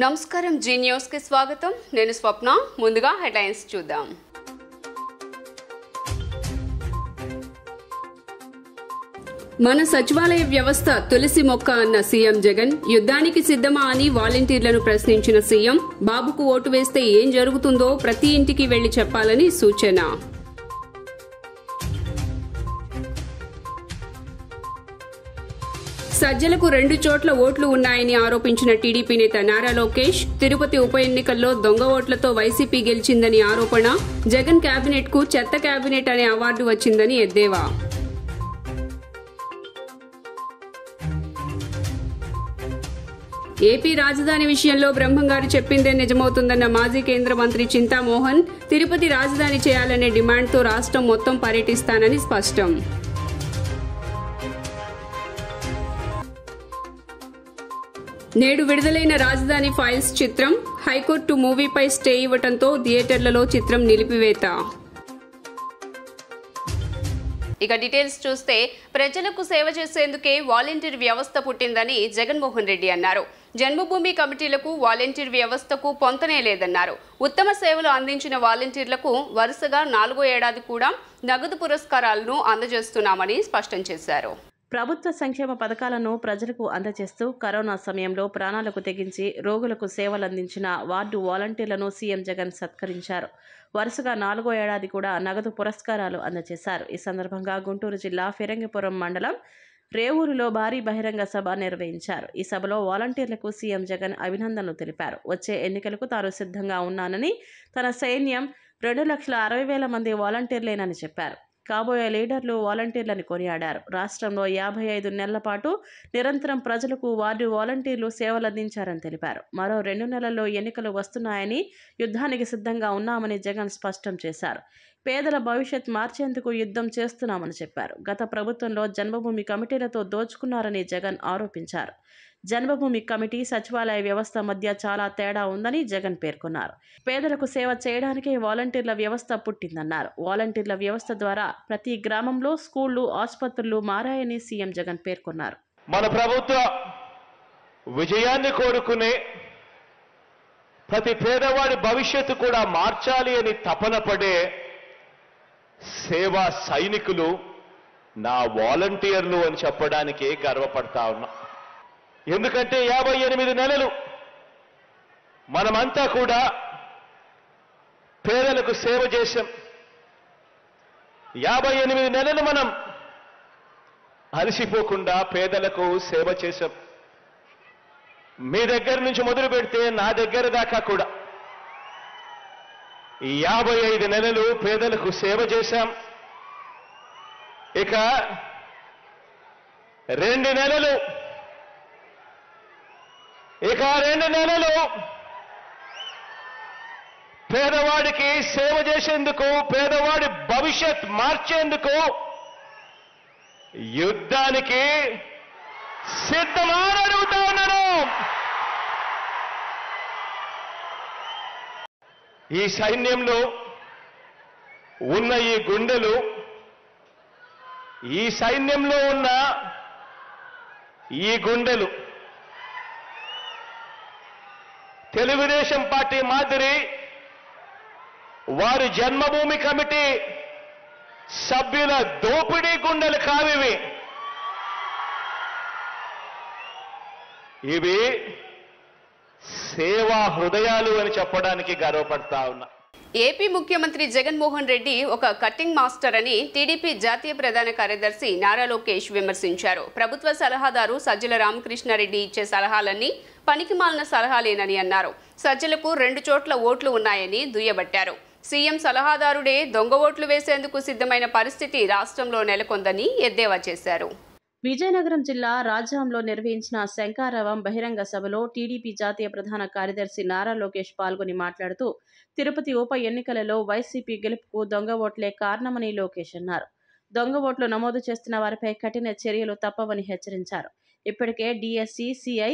నమస్కారం G news కి స్వాగతం. నేను స్వప్న. ముందుగా హెడ్లైన్స్ చూద్దాం. మన సచివాలయ వ్యవస్థ తులసి మొక్క అన్న సీఎం జగన్, యుద్ధానికి సిద్ధమా అని వాలంటీర్లను ప్రశ్నించిన సీఎం, బాబుకు ఓటు వేస్తే ఏం జరుగుతుందో ప్రతి ఇంటికి వెళ్లి చెప్పాలని సూచన. సజ్జలకు 2 చోట్ల ఓట్లు ఉన్నాయని ఆరోపించిన టీడీపీ నేత నారా లోకేష్, తిరుపతి ఉప ఎన్నికల్లో దొంగ ఓట్లతో వైసీపీ గెలిచిందని ఆరోపణ, జగన్ కేబినెట్ కు చెత్త కేబినెట్ అనే అవార్డు వచ్చిందని ఎద్దేవా. ఏపీ రాజధాని విషయంలో బ్రహ్మంగారు చెప్పిందే నిజమవుతుందన్న మాజీ కేంద్ర మంత్రి చింతామోహన్, తిరుపతి రాజధాని చేయాలనే డిమాండ్తో రాష్ట్రం మొత్తం పర్యటిస్తానని స్పష్టం. నేడు విడుదలైన రాజధాని ఫైల్స్ చిత్రం, హైకోర్టు మూవీపై స్టే ఇవ్వడంతో థియేటర్లలో చిత్రం నిలిపివేత. ఇక డీటెయిల్స్ చూస్తే, ప్రజలకు సేవ చేసేందుకే వాలంటీర్ వ్యవస్థ పుట్టిందని జగన్మోహన్ రెడ్డి అన్నారు. జన్మభూమి కమిటీలకు వాలంటీర్ వ్యవస్థకు పొంతనే లేదన్నారు. ఉత్తమ సేవలు అందించిన వాలంటీర్లకు వరుసగా 4వ ఏడాది కూడా నగదు పురస్కారాలను అందజేస్తున్నామని స్పష్టం చేశారు. ప్రభుత్వ సంక్షేమ పథకాలను ప్రజలకు అందజేస్తూ కరోనా సమయంలో ప్రాణాలకు తెగించి రోగులకు సేవలందించిన వార్డు వాలంటీర్లను సీఎం జగన్ సత్కరించారు. వరుసగా 4వ ఏడాది కూడా నగదు పురస్కారాలు అందజేశారు. ఈ సందర్భంగా గుంటూరు జిల్లా ఫిరంగిపురం మండలం రేవూరులో భారీ బహిరంగ సభ నిర్వహించారు. ఈ సభలో వాలంటీర్లకు సీఎం జగన్ అభినందనలు తెలిపారు. వచ్చే ఎన్నికలకు తాను సిద్ధంగా ఉన్నానని, తన సైన్యం 2,60,000 మంది వాలంటీర్లేనని చెప్పారు. కాబోయే లీడర్లు వాలంటీర్లను కొనియాడారు. రాష్ట్రంలో 55 నెలల పాటు నిరంతరం ప్రజలకు వార్డు వాలంటీర్లు సేవలందించారని తెలిపారు. మరో 2 నెలల్లో ఎన్నికలు వస్తున్నాయని, యుద్ధానికి సిద్ధంగా ఉన్నామని జగన్ స్పష్టం చేశారు. పేదల భవిష్యత్ మార్చేందుకు యుద్ధం చేస్తున్నామని చెప్పారు. గత ప్రభుత్వంలో జన్మభూమి కమిటీలతో దోచుకున్నారని జగన్ ఆరోపించారు. జన్మభూమి కమిటీ, సచివాలయ వ్యవస్థ మధ్య చాలా తేడా ఉందని జగన్ పేర్కొన్నారు. పేదలకు సేవ చేయడానికే వాలంటీర్ల వ్యవస్థ పుట్టిందన్నారు. వాలంటీర్ల వ్యవస్థ ద్వారా ప్రతి గ్రామంలో స్కూళ్లు, ఆసుపత్రులు మారాయని సీఎం జగన్ పేర్కొన్నారు. మన ప్రభుత్వ విజయాన్ని కోరుకునే ప్రతి పేదవాడి భవిష్యత్తు కూడా మార్చాలి అని తపన పడే సేవా సైనికులు నా వాలంటీర్లు అని చెప్పడానికే గర్వపడతా ఉన్నా. ఎందుకంటే 58 నెలలు మనమంతా కూడా పేదలకు సేవ చేశాం. 58 నెలలు మనం అలసిపోకుండా పేదలకు సేవ చేశాం. మీ దగ్గర నుంచి మొదలు పెడితే నా దగ్గర దాకా కూడా 55 నెలలు పేదలకు సేవ చేశాం. ఇక 2 నెలలు పేదవాడికి సేవ చేసేందుకు, పేదవాడి భవిష్యత్ మార్చేందుకు యుద్ధానికి సిద్ధమా అని అడుగుతా ఉన్నాను. ఈ సైన్యంలో ఉన్న ఈ గుండెలు, ఈ సైన్యంలో ఉన్న ఈ గుండెలు తెలుగుదేశం పార్టీ మాదిరి వారి జన్మభూమి కమిటీ సభ్యుల దోపిడీ గుండెలు కావివి. ఇవి సేవా హృదయాలు అని చెప్పడానికి గర్వపడతా ఉన్నా. ఏపీ ముఖ్యమంత్రి జగన్మోహన్ రెడ్డి ఒక కట్టింగ్ మాస్టర్ అని టీడీపీ జాతీయ ప్రధాన కార్యదర్శి నారా లోకేష్ విమర్శించారు. ప్రభుత్వ సలహాదారు సజ్జల రామకృష్ణారెడ్డి ఇచ్చే సలహాలన్నీ పనికిమాలిన సలహాలేనని అన్నారు. సజ్జలకు 2 చోట్ల ఓట్లు ఉన్నాయని దుయ్యబట్టారు. సీఎం సలహాదారుడే దొంగ ఓట్లు వేసేందుకు సిద్ధమైన పరిస్థితి రాష్ట్రంలో నెలకొందని ఎద్దేవా చేశారు. విజయనగరం జిల్లా రాజాంలో నిర్వహించిన శంఖారావం బహిరంగ సభలో టీడీపీ జాతీయ ప్రధాన కార్యదర్శి నారా లోకేష్ పాల్గొని మాట్లాడుతూ, తిరుపతి ఉప ఎన్నికలలో వైసీపీ గెలుపుకు దొంగ ఓట్లే కారణమని లోకేష్ అన్నారు. దొంగ ఓట్లు నమోదు చేస్తున్న వారిపై కఠిన చర్యలు తప్పవని హెచ్చరించారు. ఇప్పటికే డీఎస్సీ, సీఐ,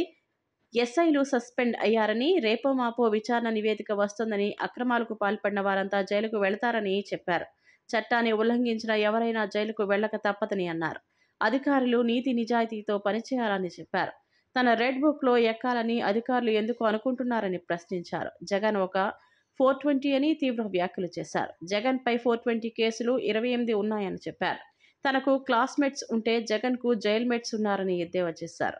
ఎస్ఐలు సస్పెండ్ అయ్యారని, రేపో మాపో విచారణ నివేదిక వస్తుందని, అక్రమాలకు పాల్పడిన వారంతా జైలుకు వెళతారని చెప్పారు. చట్టాన్ని ఉల్లంఘించిన ఎవరైనా జైలుకు వెళ్లక తప్పదని అన్నారు. అధికారులు నీతి నిజాయితీతో పనిచేయాలని చెప్పారు. తన రెడ్ బుక్లో ఎక్కాలని అధికారులు ఎందుకు అనుకుంటున్నారని ప్రశ్నించారు. జగన్ ఒక 420 అని తీవ్ర వ్యాఖ్యలు చేశారు. జగన్పై 420 కేసులు 28 ఉన్నాయని చెప్పారు. తనకు క్లాస్మేట్స్ ఉంటే జగన్కు జైల్మేట్స్ ఉన్నారని ఎద్దేవా చేశారు.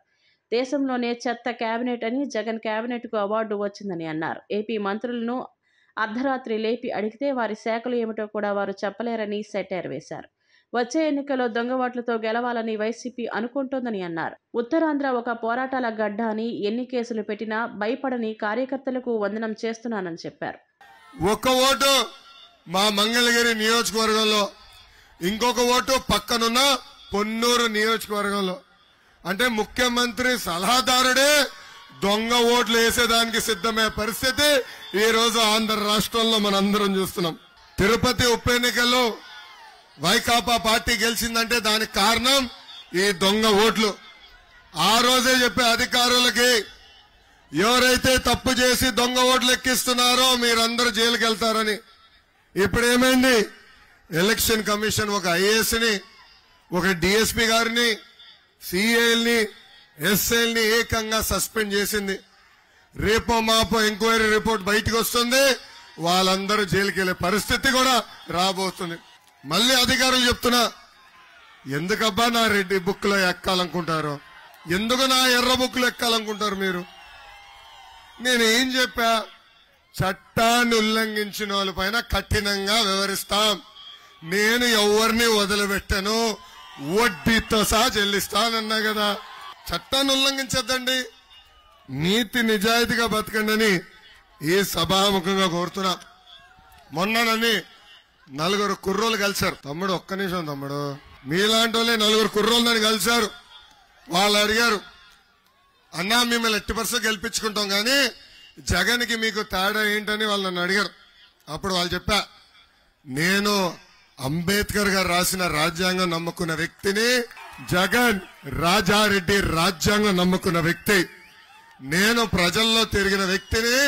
దేశంలోనే చెత్త కేబినెట్ అని జగన్ కేబినెట్కు అవార్డు వచ్చిందని అన్నారు. ఏపీ మంత్రులను అర్ధరాత్రి లేపి అడిగితే వారి శాఖలు ఏమిటో కూడా వారు చెప్పలేరని సెటైర్ వేశారు. వచ్చే ఎన్నికల్లో దొంగవాట్లతో గెలవాలని వైసీపీ అనుకుంటోందని అన్నారు. ఉత్తరాంధ్ర ఒక పోరాటాల గడ్డ అని ఎన్ని కేసులు పెట్టినా భయపడని కార్యకర్తలకు వందనం చేస్తున్నానని చెప్పారు. ఒక ఓటు మా మంగళగిరి నియోజకవర్గంలో, ఇంకొక ఓటు పక్కనున్న పొన్నూరు నియోజకవర్గంలో. అంటే ముఖ్యమంత్రి సలహాదారుడే దొంగ ఓట్లు వేసేదానికి సిద్ధమే పరిస్థితి ఈ రోజు ఆంధ్ర రాష్ట్రంలో మనందరం చూస్తున్నాం. తిరుపతి ఉప ఎన్నికల్లో వైకాపా పార్టీ గెలిచిందంటే దానికి కారణం ఈ దొంగ ఓట్లు. ఆ రోజే చెప్పే అధికారులకి, ఎవరైతే తప్పు చేసి దొంగ ఓట్లు ఎక్కిస్తున్నారో మీరందరూ జైలుకి వెళ్తారని. ఇప్పుడు ఏమైంది? ఎలక్షన్ కమిషన్ ఒక ఐఏఎస్ని, ఒక డిఎస్పీ గారిని, సిఐల్ని, ఎస్ఐల్ని ఏకంగా సస్పెండ్ చేసింది. రేపో మాపో ఎంక్వైరీ రిపోర్ట్ బయటకు వస్తుంది, వాళ్ళందరూ జైలుకి వెళ్లే పరిస్థితి కూడా రాబోతుంది. మళ్ళీ అధికారులు చెప్తున్నా, ఎందుకబ్బా నా రెడ్డి బుక్ లో ఎక్కాలనుకుంటారు, ఎందుకు నా ఎర్ర బుక్ లో ఎక్కాలనుకుంటారు మీరు? నేనేం చెప్పా? చట్టాన్ని ఉల్లంఘించిన వాళ్ళపైన కఠినంగా వ్యవహరిస్తాం. నేను ఎవరిని వదిలిపెట్టను, వడ్డీతో సహా చెల్లిస్తానన్నా కదా. చట్టాన్ని ఉల్లంఘించద్దండి, నీతి నిజాయితీగా బతకండి ఈ సభాముఖంగా కోరుతున్నా. మొన్ననని 4 కుర్రోలు కలిశారు. తమ్ముడు ఒక్క నిమిషం తమ్ముడు, మీలాంటి వాళ్ళే 4 కుర్రోళ్ళని కలిశారు. వాళ్ళు అడిగారు, అన్నా మిమ్మల్ని 80% గెలిపించుకుంటాం కానీ జగన్కి మీకు తేడా ఏంటని వాళ్ళు నన్ను అడిగారు. అప్పుడు వాళ్ళు చెప్పా, నేను అంబేద్కర్ గారు రాసిన రాజ్యాంగం నమ్ముకున్న వ్యక్తిని, జగన్ రాజారెడ్డి రాజ్యాంగం నమ్ముకున్న వ్యక్తి. నేను ప్రజల్లో తిరిగిన వ్యక్తిని,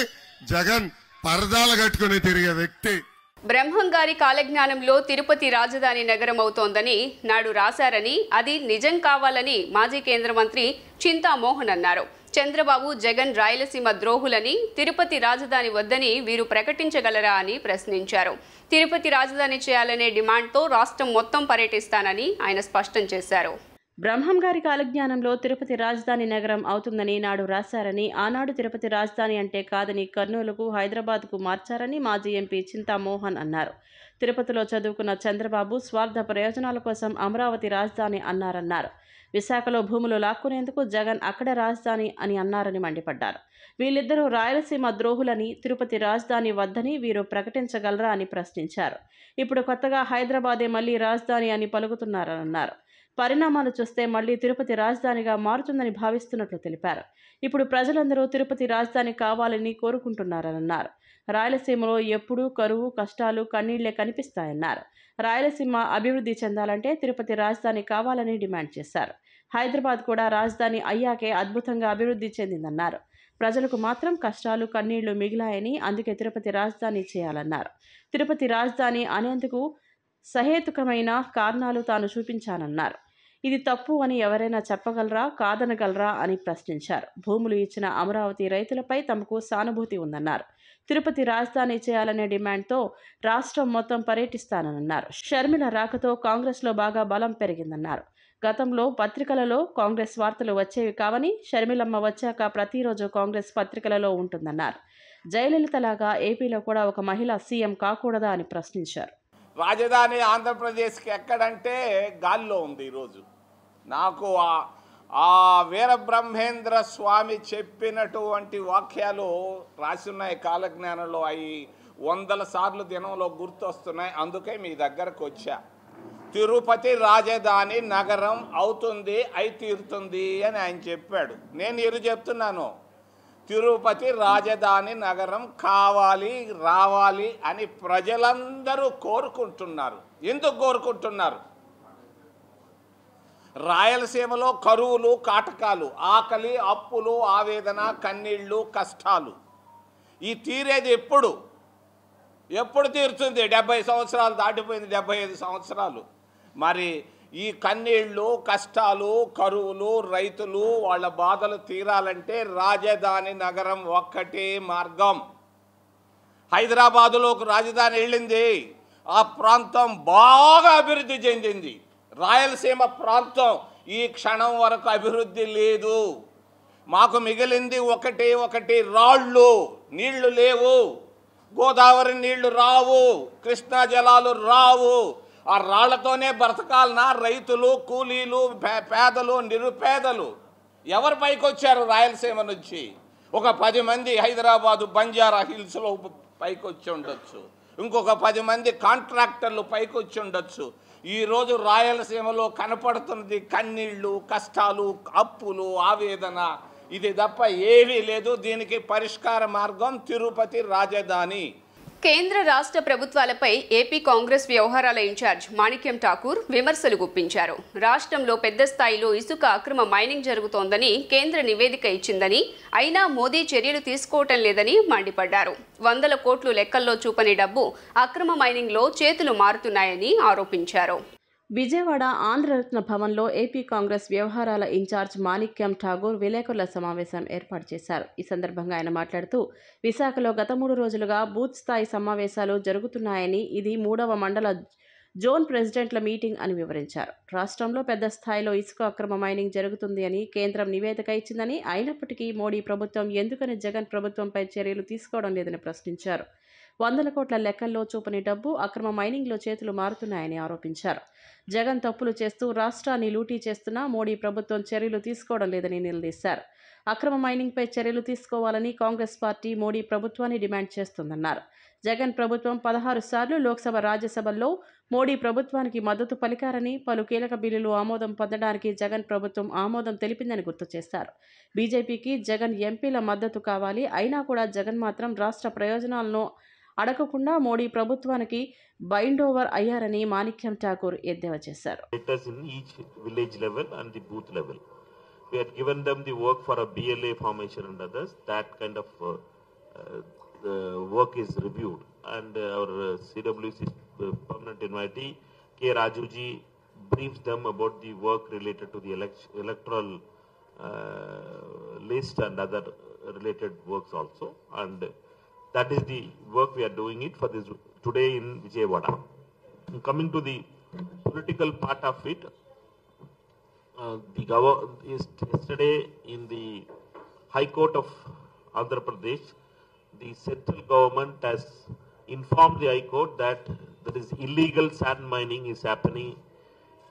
జగన్ పరదాలు కట్టుకుని తిరిగే వ్యక్తి. బ్రహ్మంగారి కాలజ్ఞానంలో తిరుపతి రాజధాని నగరం అవుతోందని నాడు రాశారని, అది నిజం కావాలని మాజీ కేంద్ర మంత్రి చింతామోహన్ అన్నారు. చంద్రబాబు, జగన్ రాయలసీమ ద్రోహులని, తిరుపతి రాజధాని వద్దని వీరు ప్రకటించగలరా అని ప్రశ్నించారు. తిరుపతి రాజధాని చేయాలనే డిమాండ్తో రాష్ట్రం మొత్తం పర్యటిస్తానని ఆయన స్పష్టం చేశారు. బ్రహ్మంగారి కాలజ్ఞానంలో తిరుపతి రాజధాని నగరం అవుతుందని నాడు రాశారని, ఆనాడు తిరుపతి రాజధాని అంటే కాదని కర్నూలుకు, హైదరాబాద్కు మార్చారని మాజీ ఎంపీ చింతామోహన్ అన్నారు. తిరుపతిలో చదువుకున్న చంద్రబాబు స్వార్థ ప్రయోజనాల కోసం అమరావతి రాజధాని అన్నారన్నారు. విశాఖలో భూములు లాక్కునేందుకు జగన్ అక్కడ రాజధాని అని అన్నారని మండిపడ్డారు. వీళ్ళిద్దరూ రాయలసీమ ద్రోహులని, తిరుపతి రాజధాని వద్దని వీరు ప్రకటించగలరా అని ప్రశ్నించారు. ఇప్పుడు కొత్తగా హైదరాబాదే మళ్లీ రాజధాని అని పలుకుతున్నారన్నారు. పరిణామాలు చూస్తే మళ్లీ తిరుపతి రాజధానిగా మారుతుందని భావిస్తున్నట్లు తెలిపారు. ఇప్పుడు ప్రజలందరూ తిరుపతి రాజధాని కావాలని కోరుకుంటున్నారన్నారు. రాయలసీమలో ఎప్పుడూ కరువు, కష్టాలు, కన్నీళ్లే కనిపిస్తాయన్నారు. రాయలసీమ అభివృద్ధి చెందాలంటే తిరుపతి రాజధాని కావాలని డిమాండ్ చేశారు. హైదరాబాద్ కూడా రాజధాని అయ్యాకే అద్భుతంగా అభివృద్ధి చెందిందన్నారు. ప్రజలకు మాత్రం కష్టాలు, కన్నీళ్లు మిగిలాయని, అందుకే తిరుపతి రాజధాని చేయాలన్నారు. తిరుపతి రాజధాని అనేందుకు సహేతుకమైన కారణాలు తాను చూపించానన్నారు. ఇది తప్పు అని ఎవరైనా చెప్పగలరా, కాదనగలరా అని ప్రశ్నించారు. భూములు ఇచ్చిన అమరావతి రైతులపై తమకు సానుభూతి ఉందన్నారు. తిరుపతి రాజధాని చేయాలనే డిమాండ్తో రాష్ట్రం మొత్తం పర్యటిస్తానన్నారు. షర్మిల రాకతో కాంగ్రెస్లో బాగా బలం పెరిగిందన్నారు. గతంలో పత్రికలలో కాంగ్రెస్ వార్తలు వచ్చేవి కావని, షర్మిలమ్మ వచ్చాక ప్రతిరోజు కాంగ్రెస్ పత్రికలలో ఉంటుందన్నారు. జయలలితలాగా ఏపీలో కూడా ఒక మహిళ సీఎం కాకూడదా అని ప్రశ్నించారు. రాజధాని ఆంధ్రప్రదేశ్కి ఎక్కడంటే గాల్లో ఉంది. ఈరోజు నాకు ఆ వీరబ్రహ్మేంద్ర స్వామి చెప్పినటువంటి వాక్యాలు రాసున్నాయి కాలజ్ఞానంలో. అవి 100 సార్లు దినంలో గుర్తొస్తున్నాయి. అందుకే మీ దగ్గరకు వచ్చా. తిరుపతి రాజధాని నగరం అవుతుంది, అయి తీరుతుంది అని ఆయన చెప్పాడు. నేను ఇది చెప్తున్నాను, తిరుపతి రాజధాని నగరం కావాలి, రావాలి అని ప్రజలందరూ కోరుకుంటున్నారు. ఎందుకు కోరుకుంటున్నారు? రాయలసీమలో కరువులు, కాటకాలు, ఆకలి, అప్పులు, ఆవేదన, కన్నీళ్లు, కష్టాలు. ఈ తీరేది ఎప్పుడు తీరుతుంది? 70 సంవత్సరాలు దాటిపోయింది, 75 సంవత్సరాలు. మరి ఈ కన్నీళ్ళు, కష్టాలు, కరువులు, రైతులు వాళ్ళ బాధలు తీరాలంటే రాజధాని నగరం ఒక్కటే మార్గం. హైదరాబాదులో ఒక రాజధాని వెళ్ళింది, ఆ ప్రాంతం బాగా అభివృద్ధి చెందింది. రాయలసీమ ప్రాంతం ఈ క్షణం వరకు అభివృద్ధి లేదు. మాకు మిగిలింది ఒకటి రాళ్ళు, నీళ్లు లేవు, గోదావరి నీళ్లు రావు, కృష్ణా జలాలు రావు. ఆ రాళ్లతోనే బ్రతకాలనా రైతులు, కూలీలు, పేదలు, నిరుపేదలు? ఎవరు పైకి వచ్చారు రాయలసీమ నుంచి? ఒక 10 మంది హైదరాబాదు బంజారా హిల్స్లో పైకి వచ్చి ఉండొచ్చు, ఇంకొక 10 మంది కాంట్రాక్టర్లు పైకి వచ్చి ఉండొచ్చు. ఈరోజు రాయలసీమలో కనపడుతున్నది కన్నీళ్ళు, కష్టాలు, అప్పులు, ఆవేదన. ఇది తప్ప ఏమీ లేదు. దీనికి పరిష్కార మార్గం తిరుపతి రాజధాని. కేంద్ర రాష్ట్ర ప్రభుత్వాలపై ఏపీ కాంగ్రెస్ వ్యవహారాల ఇన్ఛార్జ్ మాణిక్యం ఠాకూర్ విమర్శలు గుప్పించారు. రాష్ట్రంలో పెద్ద స్థాయిలో ఇసుక అక్రమ మైనింగ్ జరుగుతోందని కేంద్ర నివేదిక ఇచ్చిందని, అయినా మోదీ చర్యలు తీసుకోవటం లేదని మండిపడ్డారు. 100 కోట్లు లెక్కల్లో చూపని డబ్బు అక్రమ మైనింగ్లో చేతులు మారుతున్నాయని ఆరోపించారు. విజయవాడ ఆంధ్రరత్న భవన్లో ఏపీ కాంగ్రెస్ వ్యవహారాల ఇన్ఛార్జ్ మాణిక్యం ఠాగూర్ విలేకరుల సమావేశం ఏర్పాటు చేశారు. ఈ సందర్భంగా ఆయన మాట్లాడుతూ, విశాఖలో గత 3 రోజులుగా బూత్ స్థాయి సమావేశాలు జరుగుతున్నాయని, ఇది 3వ మండల జోన్ ప్రెసిడెంట్ల మీటింగ్ అని వివరించారు. రాష్ట్రంలో పెద్ద స్థాయిలో ఇసుక అక్రమ మైనింగ్ జరుగుతుంది అని కేంద్రం నివేదిక ఇచ్చిందని, అయినప్పటికీ మోడీ ప్రభుత్వం ఎందుకని జగన్ ప్రభుత్వంపై చర్యలు తీసుకోవడం లేదని ప్రశ్నించారు. 100 కోట్ల లెక్కల్లో చూపని డబ్బు అక్రమ మైనింగ్లో చేతులు మారుతున్నాయని ఆరోపించారు. జగన్ తప్పులు చేస్తూ రాష్ట్రాన్ని లూటీ చేస్తున్నా మోడీ ప్రభుత్వం చర్యలు తీసుకోవడం లేదని నిలదీశారు. అక్రమ మైనింగ్పై చర్యలు తీసుకోవాలని కాంగ్రెస్ పార్టీ మోడీ ప్రభుత్వాన్ని డిమాండ్ చేస్తోందన్నారు. జగన్ ప్రభుత్వం 16 సార్లు లోక్సభ, రాజ్యసభల్లో మోడీ ప్రభుత్వానికి మద్దతు పలికారని, పలు కీలక బిల్లులు ఆమోదం పొందడానికి జగన్ ప్రభుత్వం ఆమోదం తెలిపిందని గుర్తు చేశారు. బీజేపీకి జగన్ ఎంపీల మద్దతు కావాలి, అయినా కూడా జగన్ మాత్రం రాష్ట్ర ప్రయోజనాలను అడగకుండా మోడీ ప్రభుత్వానికి బైండ్ ఓవర్ అయ్యారని మాణిక్యం ఠాకూర్ ఎద్దేవా చేశారు. We had given them the work for a BLA formation and others. That kind of the work is reviewed, and our CWC permanent invitee K. Rajuji briefs them about the work related to the electoral list and other related works also, and that is the work we are doing it for this today in Vijayawada. Coming to the political part of it, yesterday in the High Court of Andhra Pradesh, the central government has informed the High Court that there is illegal sand mining is happening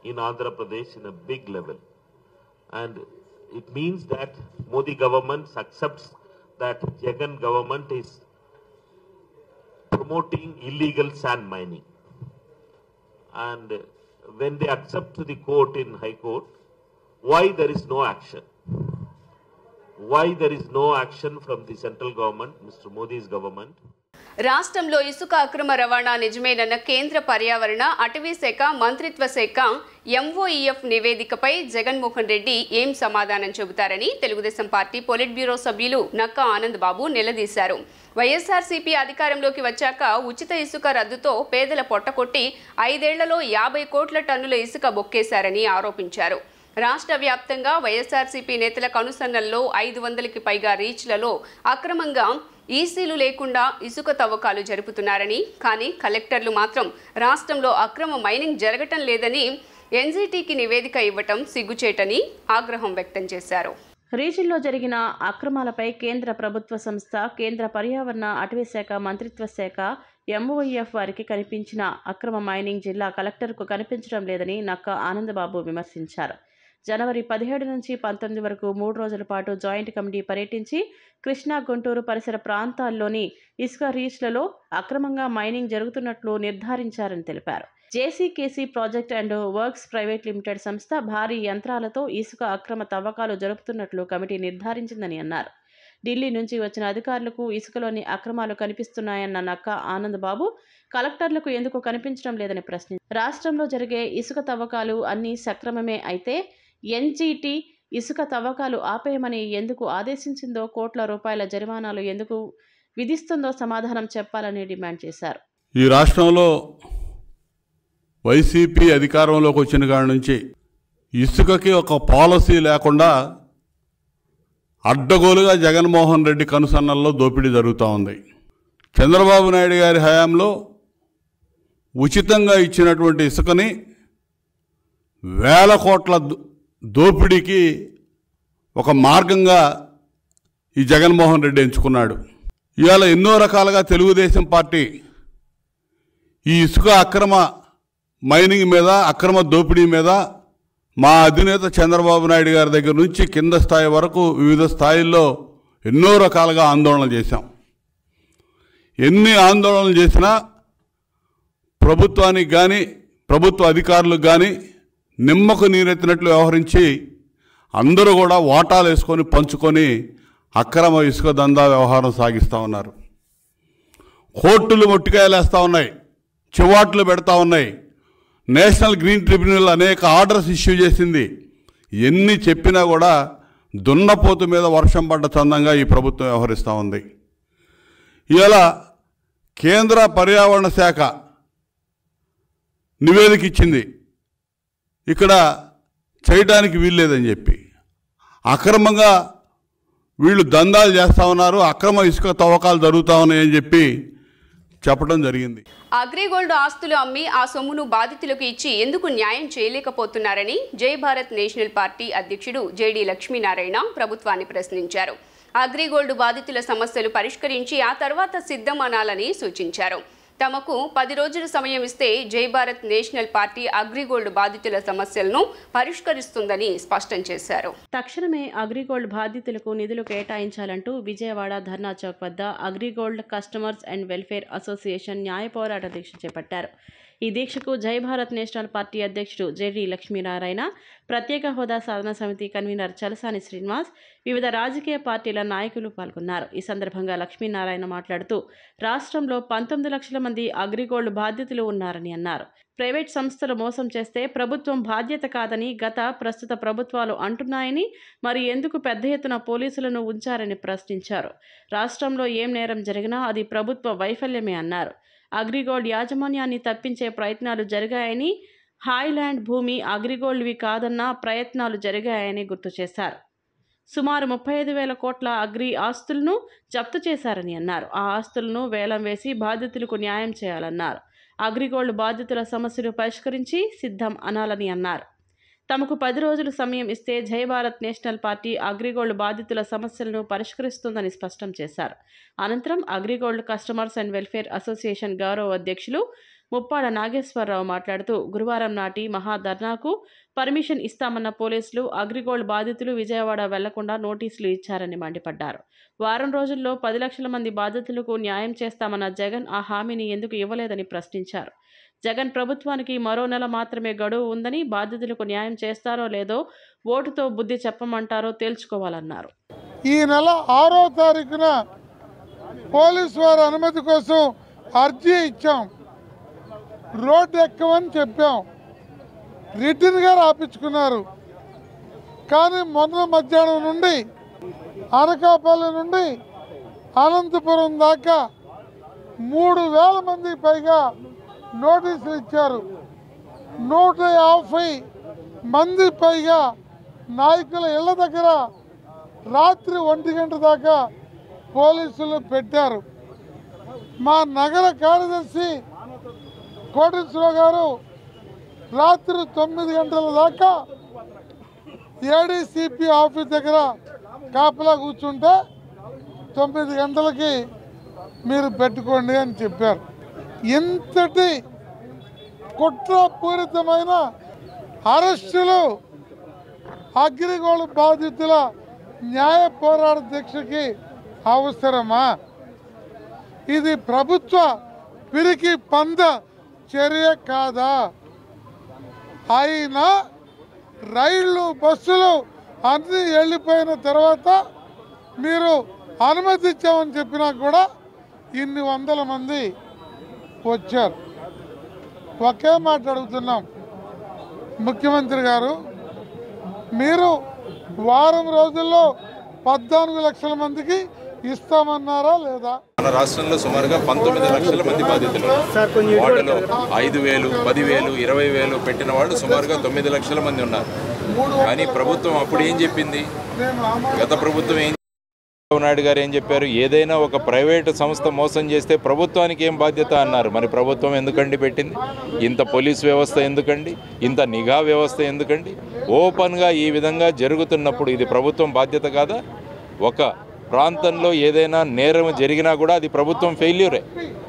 in Andhra Pradesh in a big level, and it means that Modi government accepts that Jagan government is promoting illegal sand mining, and when they accept to the court in High Court, why there is no action? Why there is no action from the central government, Mr. Modi's government? రాష్ట్రంలో ఇసుక అక్రమ రవాణా నిజమేనన్న కేంద్ర పర్యావరణ, అటవీ శాఖ మంత్రిత్వ శాఖ MOEF నివేదికపై జగన్మోహన్ రెడ్డి ఏం సమాధానం చెబుతారని తెలుగుదేశం పార్టీ పొలిట్ బ్యూరో సభ్యులు నక్కా ఆనంద్ బాబు నిలదీశారు. వైఎస్ఆర్సీపీ అధికారంలోకి వచ్చాక ఉచిత ఇసుక రద్దుతో పేదల పొట్టకొట్టి 5 ఏళ్లలో 50 కోట్ల టన్నుల ఇసుక బొక్కేశారని ఆరోపించారు. రాష్ట్ర వ్యాప్తంగా వైఎస్ఆర్సీపీ నేతల కనుసన్నల్లో 500కి పైగా రీచ్లలో అక్రమంగా ఈసీలు లేకుండా ఇసుక తవ్వకాలు జరుపుతున్నారని, కానీ కలెక్టర్లు మాత్రం రాష్ట్రంలో అక్రమ మైనింగ్ జరగటం లేదని ఎన్జీటీకి నివేదిక ఇవ్వటం సిగ్గుచేటని ఆగ్రహం వ్యక్తం చేశారు. రీజిల్లో జరిగిన అక్రమాలపై కేంద్ర ప్రభుత్వ సంస్థ, కేంద్ర పర్యావరణ, అటవీ శాఖ మంత్రిత్వ శాఖ MOEF వారికి కనిపించిన అక్రమ మైనింగ్ జిల్లా కలెక్టర్కు కనిపించడం లేదని నక్కా ఆనందబాబు విమర్శించారు. జనవరి 17 నుంచి 19 వరకు 3 రోజుల పాటు జాయింట్ కమిటీ పర్యటించి కృష్ణా, గుంటూరు పరిసర ప్రాంతాల్లోని ఇసుక రీచ్లలో అక్రమంగా మైనింగ్ జరుగుతున్నట్లు నిర్ధారించారని తెలిపారు. JCKC project and works private limited సంస్థ భారీ యంత్రాలతో ఇసుక అక్రమ తవ్వకాలు జరుపుతున్నట్లు కమిటీ నిర్ధారించిందని అన్నారు. ఢిల్లీ నుంచి వచ్చిన అధికారులకు ఇసుకలోని అక్రమాలు కనిపిస్తున్నాయన్న నక్కా ఆనందబాబు కలెక్టర్లకు ఎందుకు కనిపించడం లేదని ప్రశ్నించారు. రాష్ట్రంలో జరిగే ఇసుక తవ్వకాలు అన్నీ సక్రమమే అయితే ఎన్జీటీ ఇసుక తవ్వకాలు ఆపేయమని ఎందుకు ఆదేశించిందో, కోట్ల రూపాయల జరిమానాలు ఎందుకు విధిస్తుందో సమాధానం చెప్పాలని డిమాండ్ చేశారు. ఈ రాష్ట్రంలో వైసీపీ అధికారంలోకి వచ్చిన కాడి నుంచి ఇసుకకి ఒక పాలసీ లేకుండా అడ్డగోలుగా జగన్మోహన్ రెడ్డి కనుసన్నల్లో దోపిడీ జరుగుతూ ఉంది. చంద్రబాబు నాయుడు గారి హయాంలో ఉచితంగా ఇచ్చినటువంటి ఇసుకని వేల కోట్ల దోపిడీకి ఒక మార్గంగా ఈ జగన్మోహన్ రెడ్డి ఎంచుకున్నాడు. ఇవాళ ఎన్నో రకాలుగా తెలుగుదేశం పార్టీ ఈ ఇసుక అక్రమ మైనింగ్ మీద, అక్రమ దోపిడీ మీద మా అధినేత చంద్రబాబు నాయుడు గారి దగ్గర నుంచి కింద స్థాయి వరకు వివిధ స్థాయిల్లో ఎన్నో రకాలుగా ఆందోళన చేశాం. ఎన్ని ఆందోళనలు చేసినా ప్రభుత్వానికి కానీ ప్రభుత్వ అధికారులకు కానీ నిమ్మకు నీరెత్తినట్లు వ్యవహరించి అందరూ కూడా వాటాలు వేసుకొని పంచుకొని అక్రమ ఇసుక దందా వ్యవహారం సాగిస్తూ ఉన్నారు. కోర్టులు మొట్టికాయలేస్తూ ఉన్నాయి, చివాట్లు పెడతా ఉన్నాయి. నేషనల్ గ్రీన్ ట్రిబ్యునల్ అనేక ఆర్డర్స్ ఇష్యూ చేసింది. ఎన్ని చెప్పినా కూడా దున్నపోతు మీద వర్షం పడ్డ చందంగా ఈ ప్రభుత్వం వ్యవహరిస్తూ ఉంది. ఇవాళ కేంద్ర పర్యావరణ శాఖ నివేదిక ఇచ్చింది, ఇక్కడ చేయడానికి వీల్లేదని చెప్పి. అక్రమంగా వీళ్ళు దందాలు చేస్తూ ఉన్నారు, అక్రమ ఇసుక తవ్వకాలు జరుగుతూ ఉన్నాయని చెప్పి చెప్పడం జరిగింది. అగ్రిగోల్డ్ ఆస్తులు అమ్మి ఆ సొమ్మును బాధితులకు ఇచ్చి ఎందుకు న్యాయం చేయలేకపోతున్నారని జై భారత్ నేషనల్ పార్టీ అధ్యక్షుడు జేడీ లక్ష్మీనారాయణ ప్రభుత్వాన్ని ప్రశ్నించారు. అగ్రిగోల్డ్ బాధితుల సమస్యలు పరిష్కరించి ఆ తర్వాత సిద్ధం అనాలని సూచించారు. తమకు 10 రోజుల సమయం ఇస్తే జై భారత్ నేషనల్ పార్టీ అగ్రిగోల్డ్ బాధితుల సమస్యలను పరిష్కరిస్తుందని స్పష్టం చేశారు. తక్షణమే అగ్రిగోల్డ్ బాధితులకు నిధులు కేటాయించాలంటూ విజయవాడ ధర్నా చౌక్ వద్ద AgriGold customers and welfare association న్యాయ పోరాట దీక్ష చేపట్టారు. ఈ దీక్షకు జై భారత్ నేషనల్ పార్టీ అధ్యక్షుడు జేడీ లక్ష్మీనారాయణ, ప్రత్యేక హోదా సాధన సమితి కన్వీనర్ చలసాని శ్రీనివాస్, వివిధ రాజకీయ పార్టీల నాయకులు పాల్గొన్నారు. ఈ సందర్భంగా లక్ష్మీనారాయణ మాట్లాడుతూ రాష్ట్రంలో 19 లక్షల మంది అగ్రిగోల్డ్ బాధితులు ఉన్నారని అన్నారు. ప్రైవేట్ సంస్థలు మోసం చేస్తే ప్రభుత్వం బాధ్యత కాదని ప్రస్తుత ప్రభుత్వాలు అంటున్నాయని, మరి ఎందుకు పెద్ద ఎత్తున పోలీసులను ఉంచారని ప్రశ్నించారు. రాష్ట్రంలో ఏం నేరం జరిగినా అది ప్రభుత్వ వైఫల్యమే అన్నారు. అగ్రిగోల్డ్ యాజమాన్యాన్ని తప్పించే ప్రయత్నాలు జరిగాయని, హాయ్లాండ్ భూమి అగ్రిగోల్డ్వి కాదన్న ప్రయత్నాలు జరిగాయని గుర్తు చేశారు. సుమారు 35,000 కోట్ల అగ్రి ఆస్తులను జప్తు చేశారని అన్నారు. ఆ ఆస్తులను వేలం వేసి బాధితులకు న్యాయం చేయాలన్నారు. అగ్రిగోల్డ్ బాధితుల సమస్యలు పరిష్కరించి సిద్ధం అనాలని అన్నారు. తమకు 10 రోజులు సమయం ఇస్తే జై భారత్ నేషనల్ పార్టీ అగ్రిగోల్డ్ బాధితుల సమస్యలను పరిష్కరిస్తుందని స్పష్టం చేశారు. అనంతరం AgriGold customers and welfare association గౌరవ అధ్యక్షులు ముప్పాడ నాగేశ్వరరావు మాట్లాడుతూ గురువారం నాటి మహాధర్నాకు పర్మిషన్ ఇస్తామన్న పోలీసులు అగ్రిగోల్డ్ బాధితులు విజయవాడ వెళ్లకుండా నోటీసులు ఇచ్చారని మండిపడ్డారు. వారం రోజుల్లో 10 లక్షల మంది బాధితులకు న్యాయం చేస్తామన్న జగన్ ఆ హామీని ఎందుకు ఇవ్వలేదని ప్రశ్నించారు. జగన్ ప్రభుత్వానికి మరో నెల మాత్రమే గడువు ఉందని, బాధితులకు న్యాయం చేస్తారో లేదో ఓటుతో బుద్ధి చెప్పమంటారో తేల్చుకోవాలన్నారు. ఈ నెల 6వ తారీఖున పోలీసు వారి అనుమతి కోసం అర్జీ ఇచ్చాం, రోడ్డు ఎక్కమని చెప్పాం, రిటర్న్గా రాపించుకున్నారు. కానీ మొన్న మధ్యాహ్నం నుండి అనకాపల్లి నుండి అనంతపురం దాకా 3,000 మంది పైగా నోటీసులు ఇచ్చారు. 150 మంది పైగా నాయకుల ఇళ్ల దగ్గర రాత్రి 1 గంట దాకా పోలీసులు పెట్టారు. మా నగర కార్యదర్శి కోటేశ్వరరావు గారు రాత్రి 9 గంటల దాకా ఏడీసీపీ ఆఫీస్ దగ్గర కాపలా కూర్చుంటే 9 గంటలకి మీరు పెట్టుకోండి అని చెప్పారు. ఇంతటి కుట్రపూరితమైన అరెస్టులు అగ్రిగోల్డ్ బాధితుల న్యాయ పోరాట దీక్షకి అవసరమా? ఇది ప్రభుత్వ పిరికి పంద చర్య కాదా? అయినా రైళ్లు బస్సులు అన్నీ వెళ్ళిపోయిన తర్వాత మీరు అనుమతి ఇచ్చామని చెప్పినా కూడా ఇన్ని వందల మంది వచ్చారు. ఒకే మాట అడుగుతున్నాం, ముఖ్యమంత్రి గారు, మీరు వారం రోజుల్లో 14 లక్షల మందికి ఇస్తామన్నారా లేదా? మన రాష్ట్రంలో సుమారుగా 19 లక్షల మంది బాధితులు. వాటిలో 5,000, 10,000, 20,000 పెట్టిన వాళ్ళు సుమారుగా 9 లక్షల మంది ఉన్నారు. కానీ ప్రభుత్వం అప్పుడు ఏం చెప్పింది? గత ప్రభుత్వం చంద్రబాబు నాయుడు గారు ఏం చెప్పారు? ఏదైనా ఒక ప్రైవేటు సంస్థ మోసం చేస్తే ప్రభుత్వానికి ఏం బాధ్యత అన్నారు. మరి ప్రభుత్వం ఎందుకండి పెట్టింది? ఇంత పోలీస్ వ్యవస్థ ఎందుకండి? ఇంత నిఘా వ్యవస్థ ఎందుకండి? ఓపెన్గా ఈ విధంగా జరుగుతున్నప్పుడు ఇది ప్రభుత్వం బాధ్యత కాదా? ఒక ప్రాంతంలో ఏదైనా నేరం జరిగినా కూడా అది ప్రభుత్వం ఫెయిల్యూరే.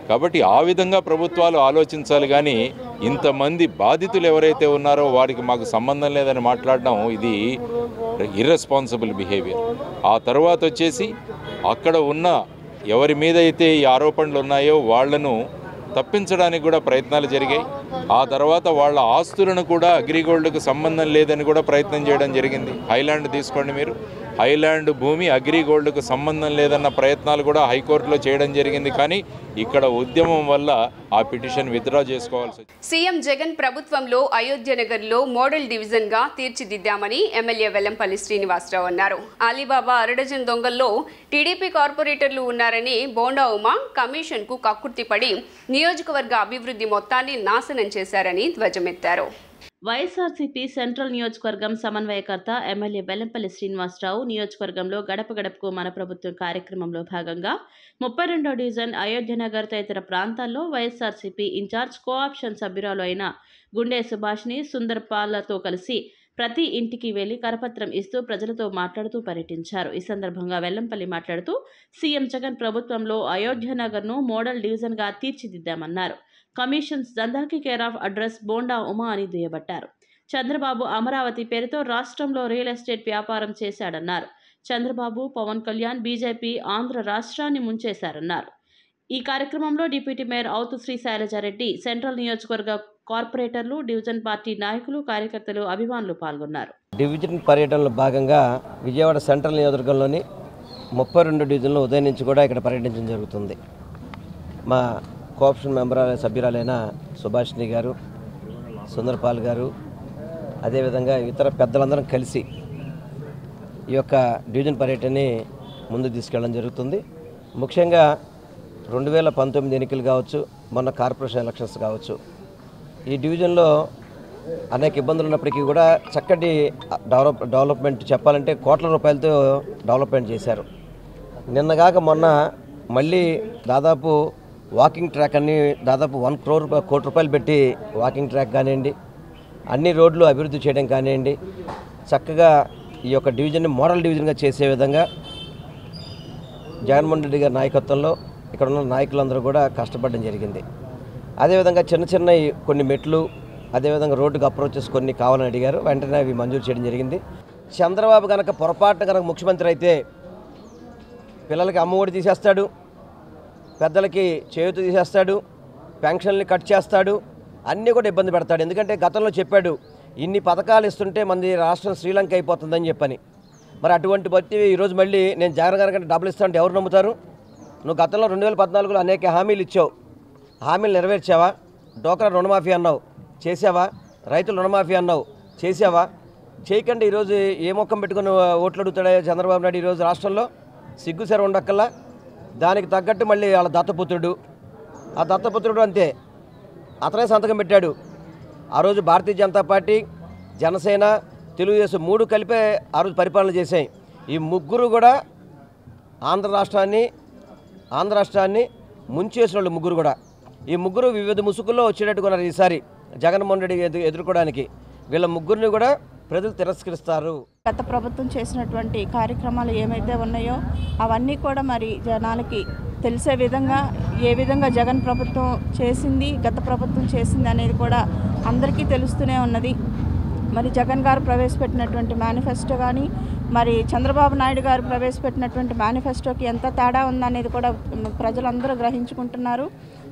కాబట్టి ఆ విధంగా ప్రభుత్వాలు ఆలోచించాలి. కానీ ఇంతమంది బాధితులు ఎవరైతే ఉన్నారో వారికి మాకు సంబంధం లేదని మాట్లాడడం ఇది ఇర్రెస్పాన్సిబుల్ బిహేవియర్. ఆ తర్వాత వచ్చేసి అక్కడ ఉన్న ఎవరి మీద అయితే ఈ ఆరోపణలు ఉన్నాయో వాళ్లను తప్పించడానికి కూడా ప్రయత్నాలు జరిగాయి. ఆ తర్వాత వాళ్ళ ఆస్తులను కూడా అగ్రిగోల్డ్కు సంబంధం లేదని కూడా ప్రయత్నం చేయడం జరిగింది. హైలాండ్ తీసుకోండి మీరు, హైలాండ్ భూమి అగ్రిగోల్డ్కు సంబంధం లేదన్న ప్రయత్నాలు కూడా హైకోర్టులో చేయడం జరిగింది. కానీ ఇక్కడ ఉద్యమం వల్ల ఆ పిటిషన్ విత్డ్రా చేసుకోవాల్సి వచ్చింది. సీఎం జగన్ ప్రభుత్వంలో అయోధ్యనగర్లో మోడల్ డివిజన్గా తీర్చిదిద్దామని ఎమ్మెల్యే వెల్లంపల్లి శ్రీనివాసరావు అన్నారు. అలీబాబా అరడజన్ దొంగల్లో టీడీపీ కార్పొరేటర్లు ఉన్నారని బోండా ఉమా కమిషన్కు కక్కుర్తిపడి నియోజకవర్గ అభివృద్ధి మొత్తాన్ని నాశనం చేశారని ధ్వజమెత్తారు. వైఎస్ఆర్సీపీ సెంట్రల్ నియోజకవర్గం సమన్వయకర్త ఎమ్మెల్యే వెల్లంపల్లి శ్రీనివాసరావు నియోజకవర్గంలో గడప గడపకు మన ప్రభుత్వం కార్యక్రమంలో భాగంగా 32వ డివిజన్ అయోధ్యనగర్ తదితర ప్రాంతాల్లో వైఎస్ఆర్సీపీ ఇన్ఛార్జ్ కోఆప్షన్ సభ్యురాలు అయిన గుండె సుభాష్ని సుందర్పాలతో కలిసి ప్రతి ఇంటికి వెళ్లి కరపత్రం ఇస్తూ ప్రజలతో మాట్లాడుతూ పర్యటించారు. ఈ సందర్భంగా వెల్లంపల్లి మాట్లాడుతూ సీఎం జగన్ ప్రభుత్వంలో అయోధ్యనగర్ను మోడల్ డివిజన్గా తీర్చిదిద్దామన్నారు. కమిషన్స్ దందాకి care of address Bonda Uma అని దుయ్యబట్టారు. చంద్రబాబు అమరావతి పేరుతో రాష్ట్రంలో రియల్ ఎస్టేట్ వ్యాపారం చేశాడన్నారు. చంద్రబాబు, పవన్ కళ్యాణ్, బీజేపీ ఆంధ్ర రాష్ట్రాన్ని ముంచేశారన్నారు. ఈ కార్యక్రమంలో డిప్యూటీ మేయర్ అవుతు శ్రీ శైలజారెడ్డి, సెంట్రల్ నియోజకవర్గ కార్పొరేటర్లు, డివిజన్ పార్టీ నాయకులు, కార్యకర్తలు, అభిమానులు పాల్గొన్నారు. డివిజన్ పర్యటనలో భాగంగా విజయవాడ సెంట్రల్ నియోజకవర్గంలోని 32 డివిజన్లో ఉదయం నుంచి కూడా ఇక్కడ పర్యటించడం జరుగుతుంది. మా కోఆప్షన్ సభ్యురాలైన సుభాష్ని గారు, సుందర్పాల్ గారు, అదేవిధంగా ఇతర పెద్దలందరం కలిసి ఈ యొక్క డివిజన్ పర్యటనని ముందుకు తీసుకెళ్ళడం జరుగుతుంది. ముఖ్యంగా 2019 ఎన్నికలు కావచ్చు, మొన్న కార్పొరేషన్ ఎలక్షన్స్ కావచ్చు, ఈ డివిజన్లో అనేక ఇబ్బందులు ఉన్నప్పటికీ కూడా చక్కటి డెవలప్మెంట్ చెప్పాలంటే కోట్ల రూపాయలతో డెవలప్మెంట్ చేశారు. నిన్నగాక మొన్న మళ్ళీ దాదాపు వాకింగ్ ట్రాక్ అన్ని దాదాపు 1 కోటి రూపాయలు పెట్టి వాకింగ్ ట్రాక్ కానివ్వండి, అన్ని రోడ్లు అభివృద్ధి చేయడం కానివ్వండి, చక్కగా ఈ యొక్క డివిజన్ని మోడల్ డివిజన్గా చేసే విధంగా జగన్మోహన్ రెడ్డి గారి నాయకత్వంలో ఇక్కడ ఉన్న నాయకులందరూ కూడా కష్టపడడం జరిగింది. అదేవిధంగా చిన్న కొన్ని మెట్లు, అదేవిధంగా రోడ్డుకు అప్రోచెస్ కొన్ని కావాలని అడిగారు. వెంటనే అవి మంజూరు చేయడం జరిగింది. చంద్రబాబు కనుక పొరపాటున కనుక ముఖ్యమంత్రి అయితే పిల్లలకి అమ్మఒడి తీసేస్తాడు, పెద్దలకి చేయూత తీసేస్తాడు, పెన్షన్లు కట్ చేస్తాడు, అన్నీ కూడా ఇబ్బంది పెడతాడు. ఎందుకంటే గతంలో చెప్పాడు ఇన్ని పథకాలు ఇస్తుంటే మనది రాష్ట్రం శ్రీలంక అయిపోతుందని చెప్పని. మరి అటువంటి బట్టి ఈరోజు మళ్ళీ నేను జగన్ గారి కంటే డబ్బులు ఇస్తానంటే ఎవరు నమ్ముతారు? నువ్వు గతంలో 2014లో అనేక హామీలు ఇచ్చావు, హామీలు నెరవేర్చావా? డోక్రా రుణమాఫీ అన్నావు, చేసావా? రైతుల రుణమాఫీ అన్నావు, చేసావా? చేయకండి ఈరోజు ఏ మొక్కం పెట్టుకుని ఓట్లు అడుగుతాడా చంద్రబాబు నాయుడు ఈరోజు రాష్ట్రంలో? సిగ్గుసెర ఉండక్కల్లా. దానికి తగ్గట్టు మళ్ళీ వాళ్ళ దత్తపుత్రుడు, ఆ దత్తపుత్రుడు అంతే, అతనే సంతకం పెట్టాడు. ఆ రోజు భారతీయ జనతా పార్టీ, జనసేన, తెలుగుదేశం 3 కలిపే ఆ రోజు పరిపాలన చేశాయి. ఈ ముగ్గురు కూడా ఆంధ్ర రాష్ట్రాన్ని ముంచేసిన వాళ్ళు ముగ్గురు కూడా. ఈ ముగ్గురు వివిధ ముసుగుల్లో వచ్చేటట్టుకున్నారు ఈసారి జగన్మోహన్ రెడ్డి ఎదుర్కోవడానికి. వీళ్ళ ముగ్గురిని కూడా ప్రజలు తిరస్కరిస్తారు. గత ప్రభుత్వం చేసినటువంటి కార్యక్రమాలు ఏమైతే ఉన్నాయో అవన్నీ కూడా మరి జనాలకి తెలిసే విధంగా ఏ విధంగా జగన్ ప్రభుత్వం చేసింది, గత ప్రభుత్వం చేసింది అనేది కూడా అందరికీ తెలుస్తూనే ఉన్నది. మరి జగన్ గారు ప్రవేశపెట్టినటువంటి మేనిఫెస్టో కానీ, మరి చంద్రబాబు నాయుడు గారు ప్రవేశపెట్టినటువంటి మేనిఫెస్టోకి ఎంత తేడా ఉందనేది కూడా ప్రజలందరూ గ్రహించుకుంటున్నారు.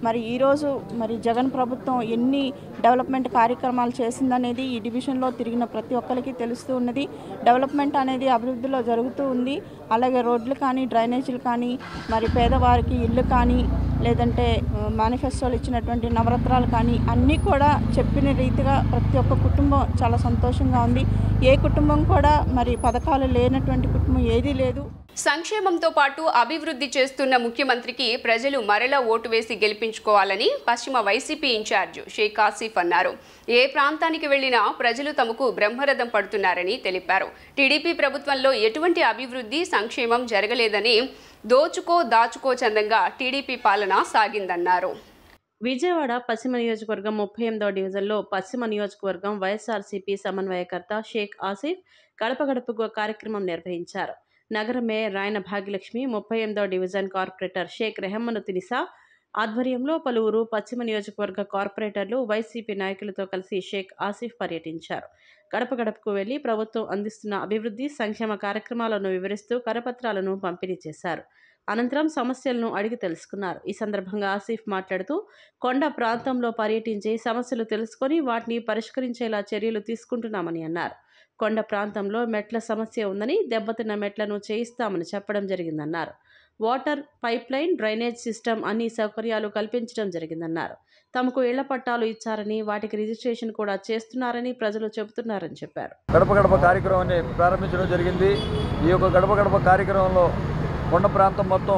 మరి ఈరోజు మరి జగన్ ప్రభుత్వం ఎన్ని డెవలప్మెంట్ కార్యక్రమాలు చేసిందనేది ఈ డివిజన్లో తిరిగిన ప్రతి ఒక్కరికి తెలుస్తూ ఉన్నది. డెవలప్మెంట్ అనేది అభివృద్ధిలో జరుగుతూ ఉంది. అలాగే రోడ్లు కానీ, డ్రైనేజీలు కానీ, మరి పేదవారికి ఇళ్ళు కానీ, లేదంటే మేనిఫెస్టోలు ఇచ్చినటువంటి నవరత్నాలు కానీ అన్నీ కూడా చెప్పిన రీతిగా ప్రతి ఒక్క కుటుంబం చాలా సంతోషంగా ఉంది. ఏ కుటుంబం కూడా మరి పథకాలు లేనటువంటి కుటుంబం ఏదీ లేదు. సంక్షేమంతో పాటు అభివృద్ధి చేస్తున్న ముఖ్యమంత్రికి ప్రజలు మరలా ఓటు వేసి గెలిపించుకోవాలని పశ్చిమ వైసీపీ ఇన్ఛార్జ్ షేక్ ఆసిఫ్ అన్నారు. ఏ ప్రాంతానికి వెళ్లినా ప్రజలు తమకు బ్రహ్మరథం పడుతున్నారని తెలిపారు. టీడీపీ ప్రభుత్వంలో ఎటువంటి అభివృద్ధి సంక్షేమం జరగలేదని, దోచుకో దాచుకో చందంగా టీడీపీ పాలన సాగిందన్నారు. విజయవాడ పశ్చిమ నియోజకవర్గం 38వ డివిజన్లో పశ్చిమ నియోజకవర్గం వైఎస్ఆర్సీపీ సమన్వయకర్త షేక్ ఆసిఫ్ గడప గడపకు కార్యక్రమం నిర్వహించారు. నగర మేయర్ రాయన భాగ్యలక్ష్మి, 38వ డివిజన్ కార్పొరేటర్ షేక్ రెహమ్మనుతినిసా ఆధ్వర్యంలో పలువురు పశ్చిమ నియోజకవర్గ కార్పొరేటర్లు, వైసీపీ నాయకులతో కలిసి షేక్ ఆసిఫ్ పర్యటించారు. గడప గడపకు వెళ్లి ప్రభుత్వం అందిస్తున్న అభివృద్ధి సంక్షేమ కార్యక్రమాలను వివరిస్తూ కరపత్రాలను పంపిణీ చేశారు. అనంతరం సమస్యలను అడిగి తెలుసుకున్నారు. ఈ సందర్భంగా ఆసిఫ్ మాట్లాడుతూ కొండ ప్రాంతంలో పర్యటించి సమస్యలు తెలుసుకొని వాటిని పరిష్కరించేలా చర్యలు తీసుకుంటున్నామని అన్నారు. కొండ ప్రాంతంలో మెట్ల సమస్య ఉందని, దెబ్బతిన్న మెట్లను చేయిస్తామని చెప్పడం జరిగిందన్నారు. Water pipe line, drainage system అన్ని సౌకర్యాలు కల్పించడం జరిగిందన్నారు. తమకు ఇళ్ల పట్టాలు ఇచ్చారని, వాటికి రిజిస్ట్రేషన్ కూడా చేస్తున్నారని ప్రజలు చెబుతున్నారని చెప్పారు. గడప గడప కార్యక్రమాన్ని ప్రారంభించడం జరిగింది. ఈ యొక్క గడప గడప కార్యక్రమంలో కొండ ప్రాంతం మొత్తం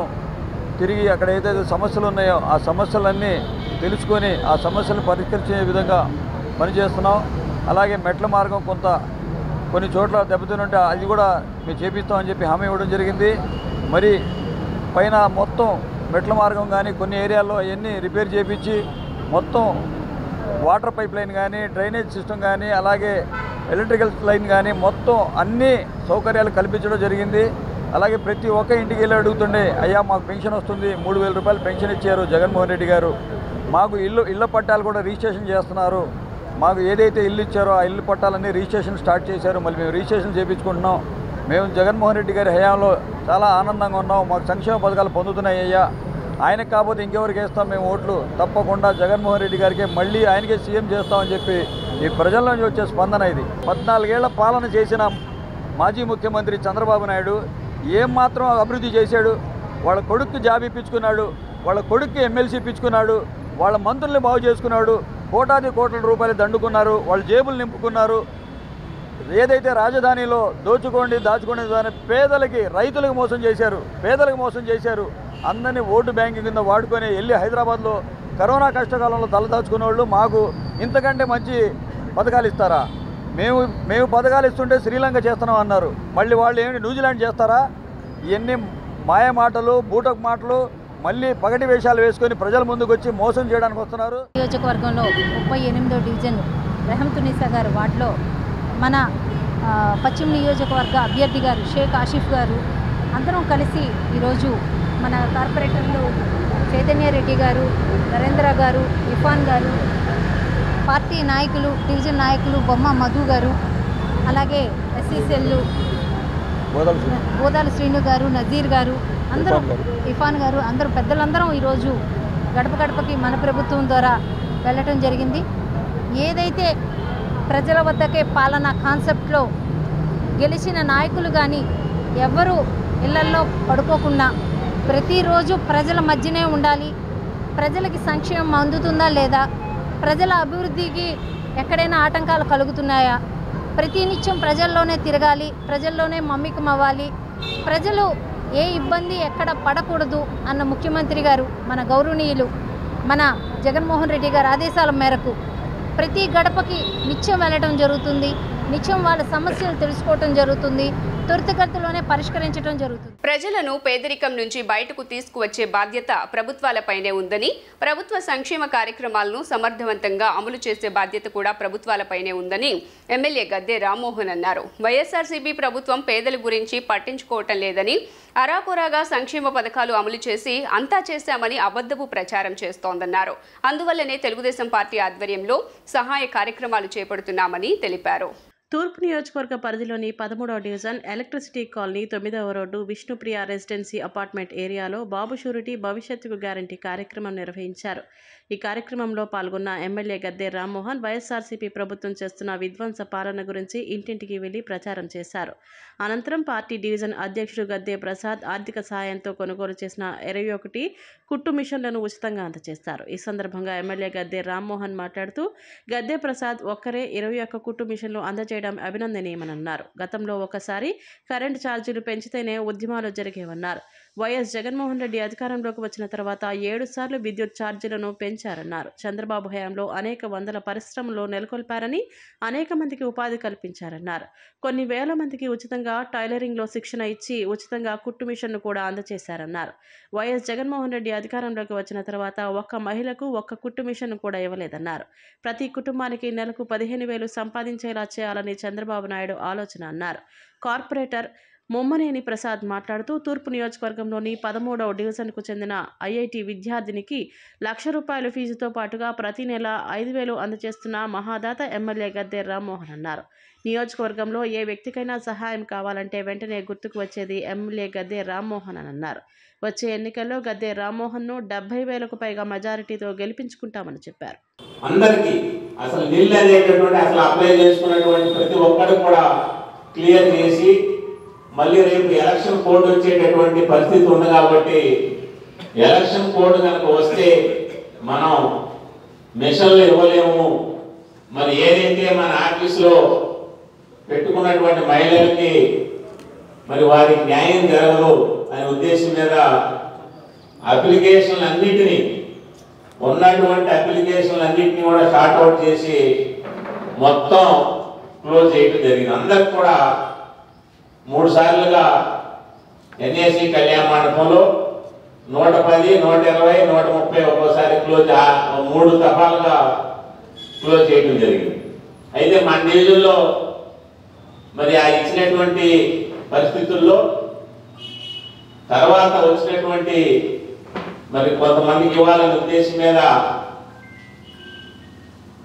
తిరిగి అక్కడ ఏదైతే సమస్యలు ఉన్నాయో ఆ సమస్యలన్నీ తెలుసుకొని ఆ సమస్యలను పరిష్కరించే విధంగా పనిచేస్తున్నాం. అలాగే మెట్ల మార్గం కొన్ని చోట్ల దెబ్బతినుంటే అది కూడా మేము చేపిస్తామని చెప్పి హామీ ఇవ్వడం జరిగింది. మరి పైన మొత్తం మెట్ల మార్గం కానీ కొన్ని ఏరియాల్లో అవన్నీ రిపేర్ చేయించి మొత్తం వాటర్ పైప్ లైన్ కానీ, డ్రైనేజ్ సిస్టమ్ కానీ, అలాగే ఎలక్ట్రికల్ లైన్ కానీ మొత్తం అన్ని సౌకర్యాలు కల్పించడం జరిగింది. అలాగే ప్రతి ఒక్క ఇంటికి వెళ్ళి అడుగుతుండే, అయ్యా మాకు పెన్షన్ వస్తుంది, 3,000 రూపాయలు పెన్షన్ ఇచ్చారు జగన్మోహన్ రెడ్డి గారు, మాకు ఇళ్ళ పట్టాలు కూడా రిజిస్ట్రేషన్ చేస్తున్నారు, మాకు ఏదైతే ఇల్లు ఇచ్చారో ఆ ఇల్లు పట్టాలన్నీ రిజిస్ట్రేషన్ స్టార్ట్ చేశారు, మళ్ళీ మేము రిజిస్ట్రేషన్ చేయించుకుంటున్నాం, మేము జగన్మోహన్ రెడ్డి గారి హయాంలో చాలా ఆనందంగా ఉన్నాం, మాకు సంక్షేమ పథకాలు పొందుతున్నాయి అయ్యా, ఆయనకు కాకపోతే ఇంకెవరికి వేస్తాం మేము ఓట్లు, తప్పకుండా జగన్మోహన్ రెడ్డి గారికి మళ్ళీ ఆయనకే సీఎం చేస్తామని చెప్పి ఈ ప్రజల నుంచి వచ్చే స్పందన ఇది. 14 ఏళ్ల పాలన చేసిన మాజీ ముఖ్యమంత్రి చంద్రబాబు నాయుడు ఏమాత్రం అభివృద్ధి చేశాడు? వాళ్ళ కొడుక్కి జాబ్ ఇప్పించుకున్నాడు, వాళ్ళ కొడుక్కి ఎమ్మెల్సీ ఇప్పించుకున్నాడు, వాళ్ళ మంత్రుల్ని బాగు చేసుకున్నాడు, కోట్ల రూపాయలు దండుకున్నారు, వాళ్ళ జేబులు నింపుకున్నారు. ఏదైతే రాజధానిలో దోచుకోండి దాచుకోండి దాని పేదలకి రైతులకు మోసం చేశారు, అందరినీ ఓటు బ్యాంకింగ్ కింద వాడుకొని వెళ్ళి హైదరాబాద్లో కరోనా కష్టకాలంలో తలదాచుకునే వాళ్ళు మాకు ఇంతకంటే మంచి పథకాలు ఇస్తారా? మేము పథకాలు ఇస్తుంటే శ్రీలంక చేస్తున్నాం అన్నారు, మళ్ళీ వాళ్ళు ఏమిటి న్యూజిలాండ్ చేస్తారా? ఇవన్నీ మాయ మాటలు, బూటకు మాటలు, మళ్ళీ పగటి వేషాలు వేసుకొని ప్రజల ముందుకు వచ్చి మోసం చేయడానికి వస్తున్నారు. నియోజకవర్గంలో 38వ డివిజన్ రెహమ్మతునిసా గారు వార్డులో మన పశ్చిమ నియోజకవర్గ అభ్యర్థి గారు షేక్ ఆసిఫ్ గారు అందరం కలిసి ఈరోజు మన కార్పొరేటర్లు చైతన్య రెడ్డి గారు, నరేంద్ర గారు, ఇఫాన్ గారు, పార్టీ నాయకులు, డివిజన్ నాయకులు బొమ్మ మధు గారు, అలాగే ఎస్సీసీఎల్లు బోదాల శ్రీను గారు, నజీర్ గారు, అందరూ ఇఫాన్ గారు, అందరూ పెద్దలందరం ఈరోజు గడప గడపకి మన ప్రభుత్వం ద్వారా వెళ్ళటం జరిగింది. ఏదైతే ప్రజల వద్దకే పాలన కాన్సెప్ట్లో గెలిచిన నాయకులు కానీ ఎవరు ఇళ్లల్లో పడుకోకుండా ప్రతిరోజు ప్రజల మధ్యనే ఉండాలి, ప్రజలకి సంక్షేమం అందుతుందా లేదా, ప్రజల అభివృద్ధికి ఎక్కడైనా ఆటంకాలు కలుగుతున్నాయా, ప్రతినిత్యం ప్రజల్లోనే తిరగాలి, ప్రజల్లోనే మమ్మికం అవ్వాలి, ప్రజలు ఏ ఇబ్బంది ఎక్కడ పడకూడదు అన్న ముఖ్యమంత్రి గారు మన గౌరవనీయులు మన జగన్మోహన్ రెడ్డి గారి ఆదేశాల మేరకు ప్రతి గడపకి నిత్యం వెళ్ళడం జరుగుతుంది, నిత్యం వాళ్ళ సమస్యలు తెలుసుకోవటం జరుగుతుంది, త్వరితగతిలోనే పరిష్కరించడం జరుగుతుంది. ప్రజలను పేదరికం నుంచి బయటకు తీసుకువచ్చే బాధ్యత ప్రభుత్వాలపైనే ఉందని, ప్రభుత్వ సంక్షేమ కార్యక్రమాలను సమర్థవంతంగా అమలు చేసే బాధ్యత కూడా ప్రభుత్వాలపైనే ఉందని ఎమ్మెల్యే గద్దె రామ్మోహన్ అన్నారు. వైఎస్ఆర్సీపీ ప్రభుత్వం పేదల గురించి పట్టించుకోవటం లేదని, అరాకొరాగా సంక్షేమ పథకాలు అమలు చేసి అంతా చేశామని అబద్ధపు ప్రచారం చేస్తోందన్నారు. అందువల్లనే తెలుగుదేశం పార్టీ ఆధ్వర్యంలో సహాయ కార్యక్రమాలు చేపడుతున్నామని తెలిపారు. తూర్పు నియోజకవర్గ పరిధిలోని 13వ డివిజన్ ఎలక్ట్రిసిటీ కాలనీ 9వ రోడ్డు విష్ణుప్రియ రెసిడెన్సీ అపార్ట్మెంట్ ఏరియాలో బాబు షూరిటీ భవిష్యత్తుకు గ్యారంటీ కార్యక్రమం నిర్వహించారు. ఈ కార్యక్రమంలో పాల్గొన్న ఎమ్మెల్యే గద్దె రామ్మోహన్ వైఎస్ఆర్సీపీ ప్రభుత్వం చేస్తున్న విధ్వంస పాలన గురించి ఇంటింటికి వెళ్లి ప్రచారం చేశారు. అనంతరం పార్టీ డివిజన్ అధ్యక్షుడు గద్దె ప్రసాద్ ఆర్థిక సాయంతో కొనుగోలు చేసిన 21 కుట్టు మిషన్లను ఉచితంగా అందజేస్తారు. ఈ సందర్భంగా ఎమ్మెల్యే గద్దె రామ్మోహన్ మాట్లాడుతూ గద్దె ప్రసాద్ ఒక్కరే 21 కుట్టు మిషన్లు అందజేయడం అభినందనీయమన్నారు. గతంలో ఒకసారి కరెంటు ఛార్జీలు పెంచితేనే ఉద్యమాలు జరిగేవన్నారు. వైఎస్ జగన్మోహన్ రెడ్డి అధికారంలోకి వచ్చిన తర్వాత 7 సార్లు విద్యుత్ ఛార్జీలను పెంచారన్నారు. చంద్రబాబు హయాంలో అనేక వందల పరిశ్రమలు నెలకొల్పారని, అనేక మందికి ఉపాధి కల్పించారన్నారు. కొన్ని వేల మందికి ఉచితంగా టైలరింగ్లో శిక్షణ ఇచ్చి ఉచితంగా కుట్టు మిషన్ను కూడా అందజేశారన్నారు. వైఎస్ జగన్మోహన్ రెడ్డి అధికారంలోకి వచ్చిన తర్వాత ఒక్క మహిళకు ఒక్క కుట్టు మిషన్ కూడా ఇవ్వలేదన్నారు. ప్రతి కుటుంబానికి నెలకు 15,000 సంపాదించేలా చేయాలని చంద్రబాబు నాయుడు ఆలోచన అన్నారు. కార్పొరేటర్ ముమ్మనేని ప్రసాద్ మాట్లాడుతూ తూర్పు నియోజకవర్గంలోని 13వ డివిజన్కు చెందిన ఐఐటి విద్యార్థినికి ₹1,00,000 ఫీజుతో పాటుగా ప్రతి నెల 5,000 అందజేస్తున్న మహాదాత ఎమ్మెల్యే గద్దె రామ్మోహన్ అన్నారు. నియోజకవర్గంలో ఏ వ్యక్తికైనా సహాయం కావాలంటే వెంటనే గుర్తుకు వచ్చేది ఎమ్మెల్యే గద్దె రామ్మోహన్ అని అన్నారు. వచ్చే ఎన్నికల్లో గద్దె రామ్మోహన్ను 70,000కు పైగా మెజారిటీతో గెలిపించుకుంటామని చెప్పారు. అందరికీ అసలు నీళ్ళు అనేటటువంటి అసలు అప్లై చేసుకున్నటువంటి ప్రతి ఒక్కరు కూడా క్లియర్ చేసి మళ్ళీ రేపు ఎలక్షన్ కోడ్ వచ్చేటటువంటి పరిస్థితి ఉంది కాబట్టి ఎలక్షన్ కోడ్ కనుక వస్తే మనం మిషన్లు ఇవ్వలేము, మరి ఏదైతే మన ఆఫీసులో పెట్టుకున్నటువంటి మహిళలకి మరి వారికి న్యాయం జరగదు అనే ఉద్దేశం మీద అప్లికేషన్లన్నింటినీ ఉన్నటువంటి అప్లికేషన్లన్నింటినీ కూడా షార్ట్అవుట్ చేసి మొత్తం క్లోజ్ చేయడం జరిగింది. అందరికి కూడా 3 సార్లుగా ఎన్ఏసి కళ్యాణ మండపంలో 110, 120, 130 ఒక్కోసారి క్లోజ్ 3 దఫాలుగా క్లోజ్ చేయడం జరిగింది. అయితే మన డివిజన్లో మరి ఆ ఇచ్చినటువంటి పరిస్థితుల్లో తర్వాత వచ్చినటువంటి మరి కొంతమందికి ఇవ్వాలనే ఉద్దేశం మీద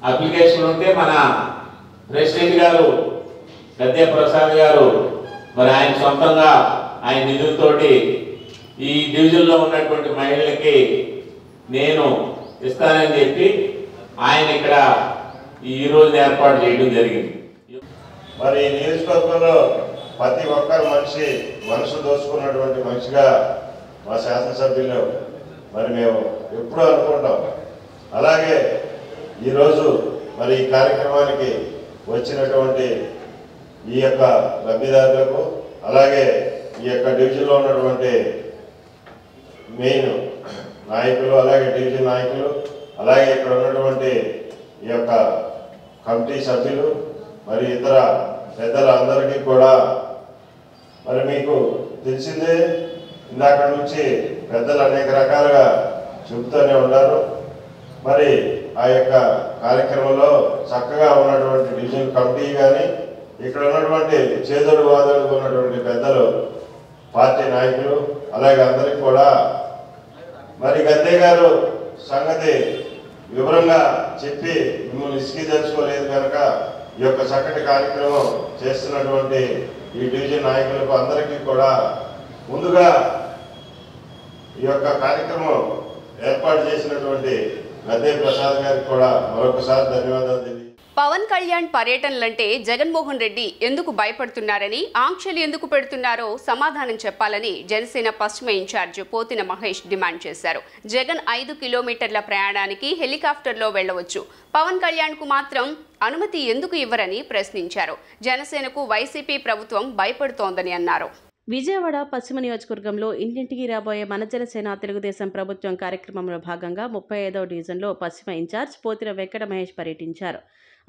అప్లికేషన్ ఉంటే మన ప్రెసిడెంట్ గారు గద్దె ప్రసాద్ గారు మరి ఆయన సొంతంగా ఆయన నిధులతోటి ఈ డివిజన్లో ఉన్నటువంటి మహిళలకి నేను ఇస్తానని చెప్పి ఆయన ఇక్కడ ఈ రోజు ఏర్పాటు చేయడం జరిగింది. మరి నియోజకవర్గంలో ప్రతి ఒక్కరు మనసు దోచుకున్నటువంటి మనిషిగా మా శాసనసభ్యులు మరి మేము ఎప్పుడూ అనుకుంటాం. అలాగే ఈరోజు మరి ఈ కార్యక్రమానికి వచ్చినటువంటి ఈ యొక్క లబ్ధిదారులకు అలాగే ఈ యొక్క డివిజన్లో ఉన్నటువంటి మెయిన్ నాయకులు అలాగే డివిజన్ నాయకులు అలాగే ఇక్కడ ఉన్నటువంటి ఈ యొక్క కమిటీ సభ్యులు మరి ఇతర పెద్దలందరికీ కూడా మరి మీకు తెలిసిందే ఇందాక నుంచి పెద్దలు అనేక రకాలుగా చెబుతూనే ఉన్నారు. మరి ఆ యొక్క కార్యక్రమంలో చక్కగా ఉన్నటువంటి డివిజన్ కమిటీ కానీ ఇక్కడ ఉన్నటువంటి చేదోడు వాదోడుగా ఉన్నటువంటి పెద్దలు పార్టీ నాయకులు అలాగే అందరికీ కూడా మరి గద్దె గారు సంగతి వివరంగా చెప్పి మిమ్మల్ని ఇసుకి తెలుసుకోలేదు కనుక ఈ యొక్క చక్కటి కార్యక్రమం చేస్తున్నటువంటి ఈ డివిజన్ నాయకులకు అందరికీ కూడా ముందుగా ఈ యొక్క కార్యక్రమం ఏర్పాటు చేసినటువంటి గద్దె ప్రసాద్ గారికి కూడా మరొకసారి ధన్యవాదాలు తెలియజేస్తున్నాను. పవన్ కళ్యాణ్ పర్యటనలంటే జగన్మోహన్ రెడ్డి ఎందుకు భయపడుతున్నారని, ఆంక్షలు ఎందుకు పెడుతున్నారో సమాధానం చెప్పాలని జనసేన పశ్చిమ ఇన్ఛార్జ్ పోతిన మహేష్ డిమాండ్ చేశారు. జగన్ 5 కిలోమీటర్ల ప్రయాణానికి హెలికాప్టర్లో వెళ్లవచ్చు, పవన్ కళ్యాణ్ కు మాత్రం అనుమతి ఎందుకు ఇవ్వరని ప్రశ్నించారు. జనసేనకు వైసీపీ ప్రభుత్వం భయపడుతోందని అన్నారు. విజయవాడ పశ్చిమ నియోజకవర్గంలో ఇంటింటికి రాబోయే మన జనసేన తెలుగుదేశం ప్రభుత్వం కార్యక్రమంలో భాగంగా 35వ డివిజన్లో పశ్చిమ ఇన్ఛార్జ్ పోతిన వెంకట మహేష్ పర్యటించారు.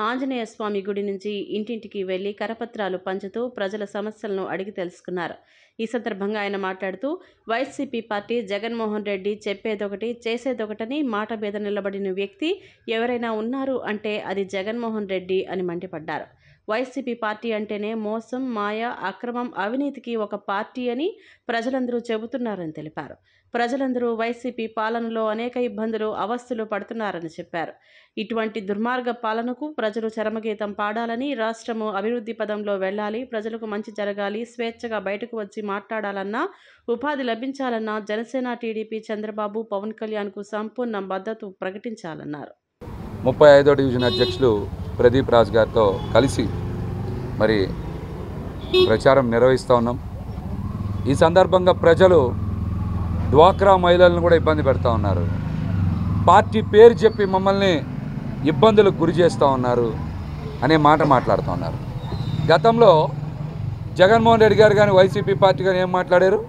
ఆంజనేయ స్వామి గుడి నుంచి ఇంటింటికి వెళ్లి కరపత్రాలు పంచుతూ ప్రజల సమస్యలను అడిగి తెలుసుకున్నారు. ఈ సందర్భంగా ఆయన మాట్లాడుతూ వైసీపీ పార్టీ జగన్మోహన్ రెడ్డి చెప్పేదొకటి చేసేదొకటని మాట మీద నిలబడిన వ్యక్తి ఎవరైనా ఉన్నారు అంటే అది జగన్మోహన్ రెడ్డి అని మండిపడ్డారు. వైసీపీ పార్టీ అంటేనే మోసం, మాయ, అక్రమం, అవినీతికి ఒక పార్టీ అని ప్రజలందరూ చెబుతున్నారని తెలిపారు. ప్రజలందరూ వైసీపీ పాలనలో అనేక ఇబ్బందులు, అవస్థలు పడుతున్నారని చెప్పారు. ఇటువంటి దుర్మార్గ పాలనకు ప్రజలు చరమగీతం పాడాలని, రాష్ట్రము అభివృద్ధి పదంలో వెళ్ళాలి, ప్రజలకు మంచి జరగాలి, స్వేచ్ఛగా బయటకు వచ్చి మాట్లాడాలన్నా, ఉపాధి లభించాలన్నా జనసేన, టీడీపీ, చంద్రబాబు, పవన్ కళ్యాణ్కు సంపూర్ణ మద్దతు ప్రకటించాలన్నారు. 35వ డివిజన్ అధ్యక్షులు ప్రదీప్ రాజ్ గారితో కలిసి మరి ప్రచారం నిర్వహిస్తూ ఉన్నాం. ఈ సందర్భంగా ప్రజలు డ్వాక్రా మహిళలను కూడా ఇబ్బంది పెడతా ఉన్నారు. పార్టీ పేరు చెప్పి మమ్మల్ని ఇబ్బందులకు గురి చేస్తూ ఉన్నారు అనే మాట మాట్లాడుతూ ఉన్నారు. గతంలో జగన్మోహన్ రెడ్డి గారు కానీ వైసీపీ పార్టీ కానీ ఏం మాట్లాడారు?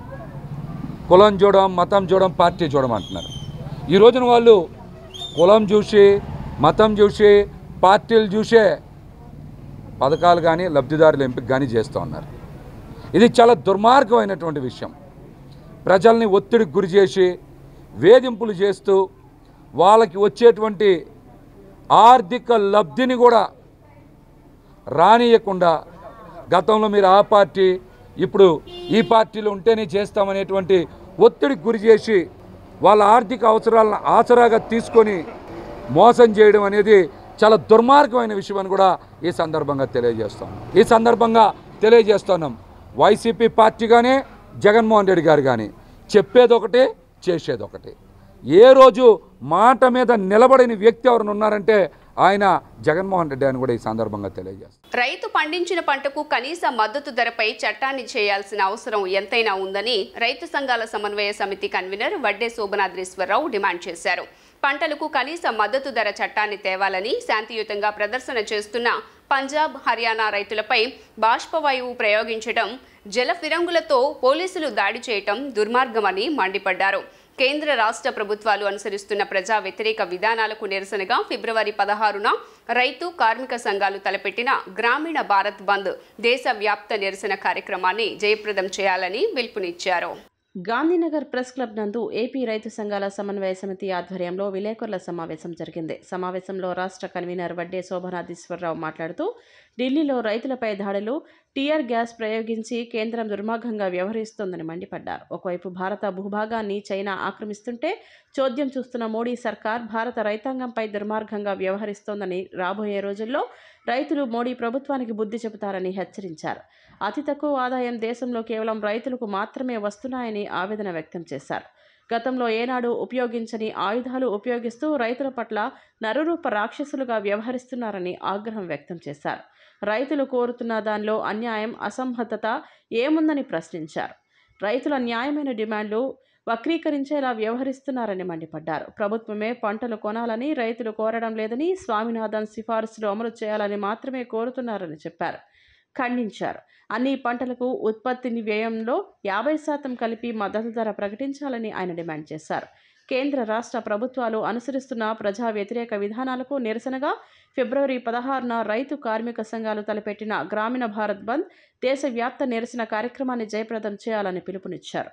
కులం చూడడం, మతం చూడడం, పార్టీ చూడడం అంటున్నారు. ఈ రోజున వాళ్ళు కులం చూసి, మతం చూసి, పార్టీలు చూసే పథకాలు కానీ లబ్ధిదారుల ఎంపిక కానీ చేస్తూ ఉన్నారు. ఇది చాలా దుర్మార్గమైనటువంటి విషయం. ప్రజల్ని ఒత్తిడికి గురి చేసి, వేధింపులు చేస్తూ, వాళ్ళకి వచ్చేటువంటి ఆర్థిక లబ్ధిని కూడా రానియకుండా, గతంలో మీరు ఆ పార్టీ, ఇప్పుడు ఈ పార్టీలో ఉంటేనే చేస్తామనేటువంటి ఒత్తిడికి గురి చేసి వాళ్ళ ఆర్థిక అవసరాలను ఆసరాగా తీసుకొని మోసం చేయడం అనేది చాలా దుర్మార్గమైన విషయం అని కూడా ఈ సందర్భంగా తెలియజేస్తున్నాం. వైసీపీ పార్టీగానే జగన్మోహన్ రెడ్డి గారు కానీ చెప్పేది ఒకటే, చేసేది ఒకటే. ఏ రోజు మాట మీద నిలబడిన వ్యక్తి ఎవరు ఉన్నారంటే ఆయన జగన్మోహన్ రెడ్డి అని కూడా ఈ సందర్భంగా తెలియజేస్తారు. రైతు పండించిన పంటకు కనీస మద్దతు ధరపై చట్టాన్ని చేయాల్సిన అవసరం ఎంతైనా ఉందని రైతు సంఘాల సమన్వయ సమితి కన్వీనర్ వడ్డే శోభనాద్రీశ్వరరావు డిమాండ్ చేశారు. పంటలకు కనీస మద్దతు ధర చట్టాన్ని తేవాలని శాంతియుతంగా ప్రదర్శన చేస్తున్న పంజాబ్, హర్యానా రైతులపై బాష్పవాయువు ప్రయోగించడం, జల ఫిరంగులతో పోలీసులు దాడి చేయటం దుర్మార్గమని మండిపడ్డారు. కేంద్ర రాష్ట్ర ప్రభుత్వాలు అనుసరిస్తున్న ప్రజా వ్యతిరేక విధానాలకు నిరసనగా ఫిబ్రవరి 16న రైతు, కార్మిక సంఘాలు తలపెట్టిన గ్రామీణ భారత్ బంద్ దేశవ్యాప్త నిరసన కార్యక్రమాన్ని జయప్రదం చేయాలని పిలుపునిచ్చారు. గాంధీనగర్ ప్రెస్ క్లబ్ నందు ఏపీ రైతు సంఘాల సమన్వయ సమితి ఆధ్వర్యంలో విలేకరుల సమావేశం జరిగింది. సమావేశంలో రాష్ట్ర కన్వీనర్ వడ్డే శోభనాధీశ్వరరావు మాట్లాడుతూ, ఢిల్లీలో రైతులపై దాడులు, టీఆర్ గ్యాస్ ప్రయోగించి కేంద్రం దుర్మార్గంగా వ్యవహరిస్తోందని మండిపడ్డారు. ఒకవైపు భారత భూభాగాన్ని చైనా ఆక్రమిస్తుంటే చోద్యం చూస్తున్న మోడీ సర్కార్ భారత రైతాంగంపై దుర్మార్గంగా వ్యవహరిస్తోందని, రాబోయే రోజుల్లో రైతులు మోడీ ప్రభుత్వానికి బుద్ధి చెబుతారని హెచ్చరించారు. అతి తక్కువ ఆదాయం దేశంలో కేవలం రైతులకు మాత్రమే వస్తున్నాయని ఆవేదన వ్యక్తం చేశారు. గతంలో ఏనాడు ఉపయోగించని ఆయుధాలు ఉపయోగిస్తూ రైతుల పట్ల నరరూప రాక్షసులుగా వ్యవహరిస్తున్నారని ఆగ్రహం వ్యక్తం చేశారు. రైతులు కోరుతున్న దానిలో అన్యాయం, అసంబద్ధత ఏముందని ప్రశ్నించారు. రైతుల న్యాయమైన డిమాండ్లు వక్రీకరించేలా వ్యవహరిస్తున్నారని మండిపడ్డారు. ప్రభుత్వమే పంటలు కొనాలని రైతులు కోరడం లేదని, స్వామినాథన్ సిఫారసులు అమలు చేయాలని మాత్రమే కోరుతున్నారని చెప్పారు. ఖండించారు. అన్ని పంటలకు ఉత్పత్తి వ్యయంలో 50% కలిపి మద్దతు ధర ప్రకటించాలని ఆయన డిమాండ్ చేశారు. కేంద్ర రాష్ట్ర ప్రభుత్వాలు అనుసరిస్తున్న ప్రజా వ్యతిరేక విధానాలకు నిరసనగా ఫిబ్రవరి 16న రైతు, కార్మిక సంఘాలు తలపెట్టిన గ్రామీణ భారత్ బంద్ దేశవ్యాప్త నిరసన కార్యక్రమాన్ని జయప్రదం చేయాలని పిలుపునిచ్చారు.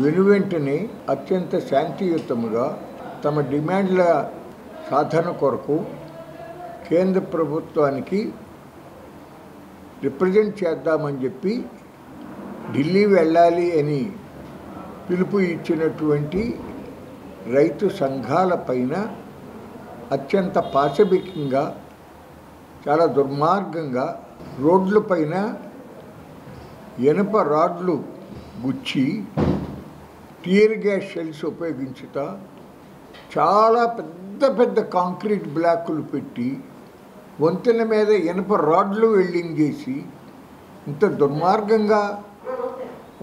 వెనువెంటనే అత్యంత శాంతియుతముగా తమ డిమాండ్ల సాధన కొరకు కేంద్ర ప్రభుత్వానికి రిప్రజెంట్ చేద్దామని చెప్పి ఢిల్లీ వెళ్ళాలి అని పిలుపు ఇచ్చినటువంటి రైతు సంఘాల పైన అత్యంత పాశవికంగా, చాలా దుర్మార్గంగా రోడ్ల పైన ఇనుప రాడ్లు గుచ్చి, టియర్ గ్యాస్ షెల్స్ ఉపయోగించుతా, చాలా పెద్ద పెద్ద కాంక్రీట్ బ్లాకులు పెట్టి, వంతెన మీద ఇనుప రాడ్లు వెల్డింగ్ చేసి, ఇంత దుర్మార్గంగా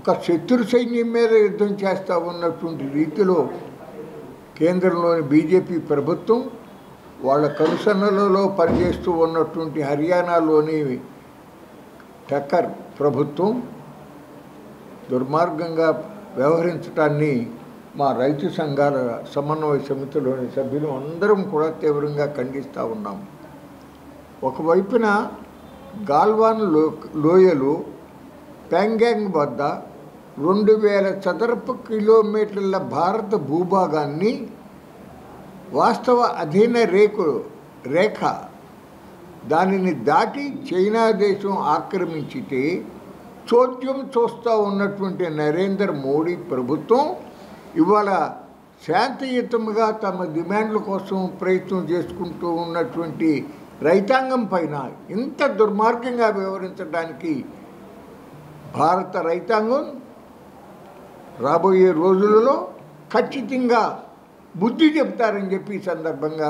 ఒక శత్రు సైన్యం మీద యుద్ధం చేస్తూ ఉన్నటువంటి రీతిలో కేంద్రంలోని బీజేపీ ప్రభుత్వం, వాళ్ళ కనుసన్నలలో పనిచేస్తూ ఉన్నటువంటి హర్యానాలోని టక్కర్ ప్రభుత్వం దుర్మార్గంగా వ్యవహరించడాన్ని మా రైతు సంఘాల సమన్వయ సమితిలోని సభ్యులు అందరం కూడా తీవ్రంగా ఖండిస్తూ ఉన్నాం. ఒకవైపున గాల్వాన్ లోయలో ప్యాంగాంగ్ వద్ద 2000 చదరపు కిలోమీటర్ల భారత భూభాగాన్ని వాస్తవ అధీన రేఖ దానిని దాటి చైనా దేశం ఆక్రమించితే చోద్యం చూస్తూ ఉన్నటువంటి నరేంద్ర మోడీ ప్రభుత్వం ఇవాళ శాంతియుతంగా తమ డిమాండ్ల కోసం ప్రయత్నం చేసుకుంటూ ఉన్నటువంటి రైతాంగం పైన ఇంత దుర్మార్గంగా వ్యవహరించడానికి భారత రైతాంగం రాబోయే రోజులలో ఖచ్చితంగా బుద్ధి చెప్తారని చెప్పి ఈ సందర్భంగా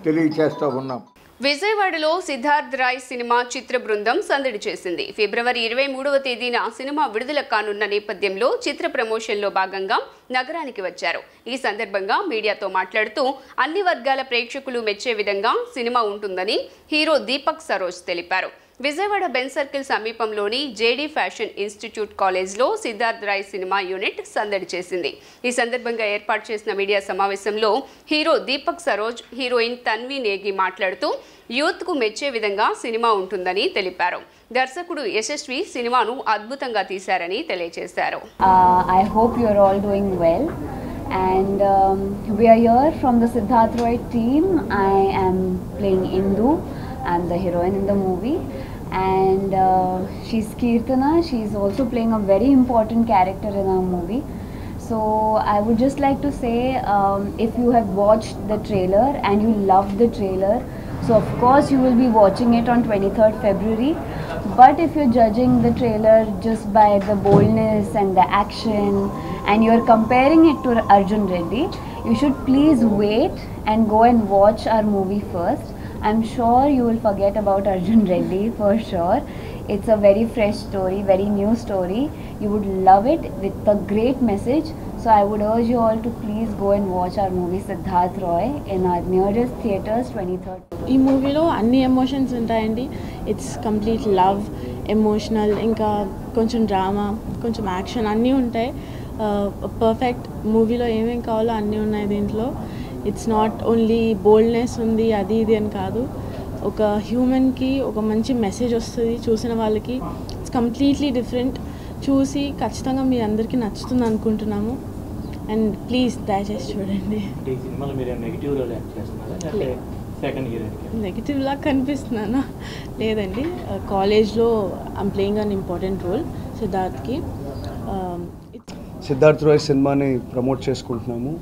తెలియచేస్తూ ఉన్నాం. విజయవాడలో సిద్ధార్థ్ రాయ్ సినిమా చిత్ర బృందం సందడి చేసింది. ఫిబ్రవరి 23వ తేదీన సినిమా విడుదల కానున్న నేపథ్యంలో చిత్ర ప్రమోషన్లో భాగంగా నగరానికి వచ్చారు. ఈ సందర్భంగా మీడియాతో మాట్లాడుతూ అన్ని వర్గాల ప్రేక్షకులు మెచ్చే విధంగా సినిమా ఉంటుందని హీరో దీపక్ సరోజ్ తెలిపారు. విజయవాడ బెన్ సర్కిల్ సమీపంలోని జేడీ ఫ్యాషన్ ఇన్స్టిట్యూట్ కాలేజ్లో సిద్ధార్థ్ రాయ్ సినిమా యూనిట్ సందడి చేసింది. ఈ సందర్భంగా ఏర్పాటు చేసిన మీడియా సమావేశంలో హీరో దీపక్ సరోజ్, హీరోయిన్ తన్వి నేగి మాట్లాడుతూ యూత్కు మెచ్చే విధంగా సినిమా ఉంటుందని తెలిపారు. దర్శకుడు యశస్వి సినిమాను అద్భుతంగా తీశారని తెలియజేశారు. I hope you are all doing well. And we are here from the Siddharth Roy team. I am playing Indu. I'm the heroine in the movie. And she's Kirtana. She's also playing a very important character in our movie. So I would just like to say, if you have watched the trailer and you loved the trailer, so of course you will be watching it on 23rd February. But if you're judging the trailer just by the boldness and the action and you're comparing it to Arjun Reddy, you should please wait and go and watch our movie first. I'm sure you will forget about Arjun Reddy for sure. It's a very fresh story, very new story. You would love it with a great message. So I would urge you all to please go and watch our movie Siddharth Roy in our nearest theatres 23rd. ఈ మూవీలో అన్ని emotions ఉంటాయండి. It's complete love, emotional, ఇంకా కొంచెం drama, కొంచెం action అన్నీ ఉంటాయి. Perfect మూవీలో ఏమేం కావాలో అన్నీ ఉన్నాయి దీంట్లో. ఇట్స్ నాట్ ఓన్లీ బోల్డ్నెస్ ఉంది అది ఇది అని కాదు, ఒక హ్యూమన్కి ఒక మంచి మెసేజ్ వస్తుంది చూసిన వాళ్ళకి. It's completely different. చూసి ఖచ్చితంగా మీ అందరికీ నచ్చుతుంది అనుకుంటున్నాము. అండ్ ప్లీజ్ దయచేసి చూడండి. నెగిటివ్ లా కనిపిస్తున్నానా? లేదండి, కాలేజ్లో I'm playing an important role సిద్ధార్థ్కి. సిద్ధార్థ్ రాయ్ సినిమాని ప్రమోట్ చేసుకుంటున్నాము.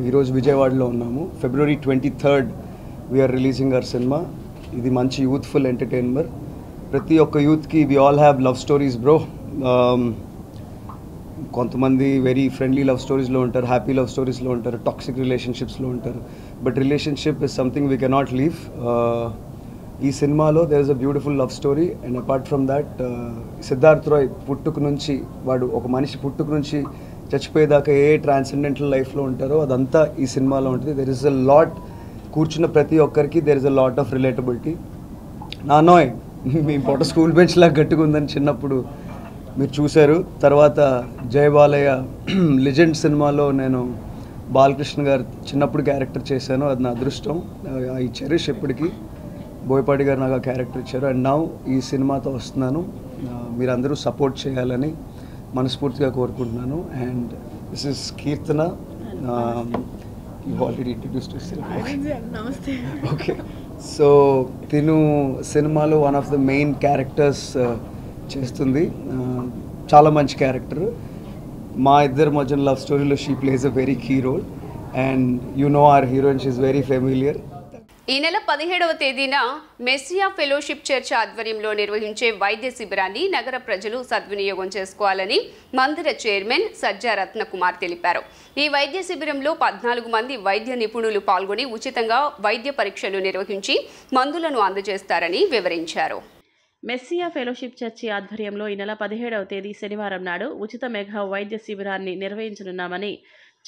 ఈరోజు విజయవాడలో ఉన్నాము. February 23rd we're releasing our cinema. ఇది మంచి యూత్ఫుల్ ఎంటర్టైనర్. ప్రతి ఒక్క యూత్కి we all have love stories bro. కొంతమంది వెరీ ఫ్రెండ్లీ లవ్ స్టోరీస్లో ఉంటారు, హ్యాపీ లవ్ స్టోరీస్లో ఉంటారు, టాక్సిక్ రిలేషన్షిప్స్లో ఉంటారు. But relationship is something we cannot leave. ఈ సినిమాలో there is a beautiful love story. And apart from that Siddharth Roy పుట్టుక నుంచి, వాడు ఒక మనిషి పుట్టుక నుంచి చచ్చిపోయేదాకా ఏ ట్రాన్సెండెంటల్ లైఫ్లో ఉంటారో అదంతా ఈ సినిమాలో ఉంటుంది. దెర్ ఇస్ అ లాట్, కూర్చున్న ప్రతి ఒక్కరికి there is a lot of relatability. నాన్నోయ్ మీ పొట్ట స్కూల్ బెంచ్ లాగా గట్టిగా ఉందని చిన్నప్పుడు మీరు చూశారు. తర్వాత జయ బాలయ్య లెజెండ్ సినిమాలో నేను బాలకృష్ణ గారు చిన్నప్పుడు క్యారెక్టర్ చేశాను. అది నా అదృష్టం. ఈ చెరిష్ ఎప్పటికీ బోయపాటి గారు నాకు ఆ క్యారెక్టర్ ఇచ్చారు. అండ్ నౌ ఈ సినిమాతో వస్తున్నాను. మీరందరూ సపోర్ట్ చేయాలని మనస్ఫూర్తిగా కోరుకుంటున్నాను. And this is Keerthana. You already introduced yourself. నమస్తే. ఓకే, సో తిను సినిమాలో one of the main characters చేస్తుంది. చాలా మంచి క్యారెక్టర్. మా ఇద్దరి మధ్య లవ్ స్టోరీలో she plays a very key role. And you know our heroine, she is very familiar. ఈ నెల 17వ తేదీన మెస్సియా ఫెలోషిప్ చర్చ్ ఆధ్వర్యంలో నిర్వహించే వైద్య శిబిరాన్ని నగర ప్రజలు సద్వినియోగం చేసుకోవాలని మందిర చైర్మన్ సజ్జా రత్నకుమార్ తెలిపారు. ఈ వైద్య శిబిరంలో 14 మంది వైద్య నిపుణులు పాల్గొని ఉచితంగా వైద్య పరీక్షలు నిర్వహించి మందులను అందజేస్తారని వివరించారు. మెస్సియా ఫెలోషిప్ చర్చి ఆధ్వర్యంలో ఈ నెల 17వ తేదీ శనివారం నాడు ఉచిత మెగా వైద్య శిబిరాన్ని నిర్వహించనున్నామని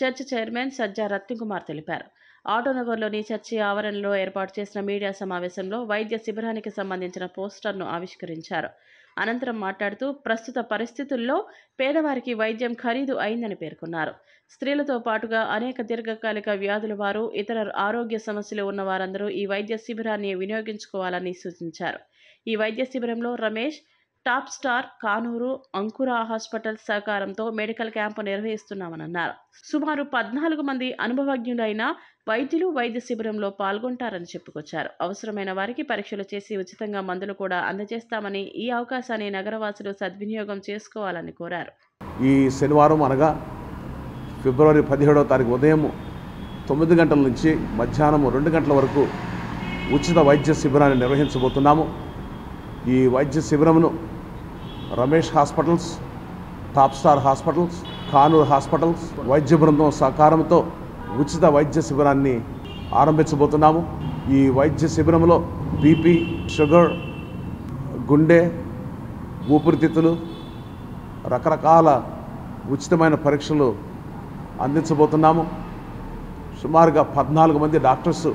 చర్చ్ చైర్మన్ సజ్జా రత్నకుమార్ తెలిపారు. ఆటోనగర్లోని చర్చి ఆవరణలో ఏర్పాటు చేసిన మీడియా సమావేశంలో వైద్య శిబిరానికి సంబంధించిన పోస్టర్ను ఆవిష్కరించారు. అనంతరం మాట్లాడుతూ ప్రస్తుత పరిస్థితుల్లో పేదవారికి వైద్యం ఖరీదు అయిందని పేర్కొన్నారు. స్త్రీలతో పాటుగా అనేక దీర్ఘకాలిక వ్యాధుల వారు, ఇతర ఆరోగ్య సమస్యలు ఉన్న వారందరూ ఈ వైద్య శిబిరాన్ని వినియోగించుకోవాలని సూచించారు. ఈ వైద్య శిబిరంలో రమేష్, టాప్ స్టార్, కానూరు, అంకుర హాస్పిటల్ సహకారంతో మెడికల్ క్యాంపు నిర్వహిస్తున్నామని అన్నారు. సుమారు 14 మంది అనుభవజ్ఞులైన వైద్యులు వైద్య శిబిరంలో పాల్గొంటారని చెప్పుకొచ్చారు. అవసరమైన వారికి పరీక్షలు చేసి ఉచితంగా మందులు కూడా అందజేస్తామని, ఈ అవకాశాన్ని నగరవాసులు సద్వినియోగం చేసుకోవాలని కోరారు. ఈ శనివారం అనగా ఫిబ్రవరి 17వ తారీఖు ఉదయం 9 గంటల నుంచి మధ్యాహ్నం 2 గంటల వరకు ఉచిత వైద్య శిబిరాన్ని నిర్వహించబోతున్నాము. ఈ వైద్య శిబిరమును Ramesh hospitals, top star hospitals, Kanuru hospitals వైద్య బృందం సహకారంతో ఉచిత వైద్య శిబిరాన్ని ఆరంభించబోతున్నాము. ఈ వైద్య శిబిరంలో బీపీ, షుగర్, గుండె, ఊపిరితిత్తులు రకరకాల ఉచితమైన పరీక్షలు అందించబోతున్నాము. సుమారుగా 14 మంది డాక్టర్స్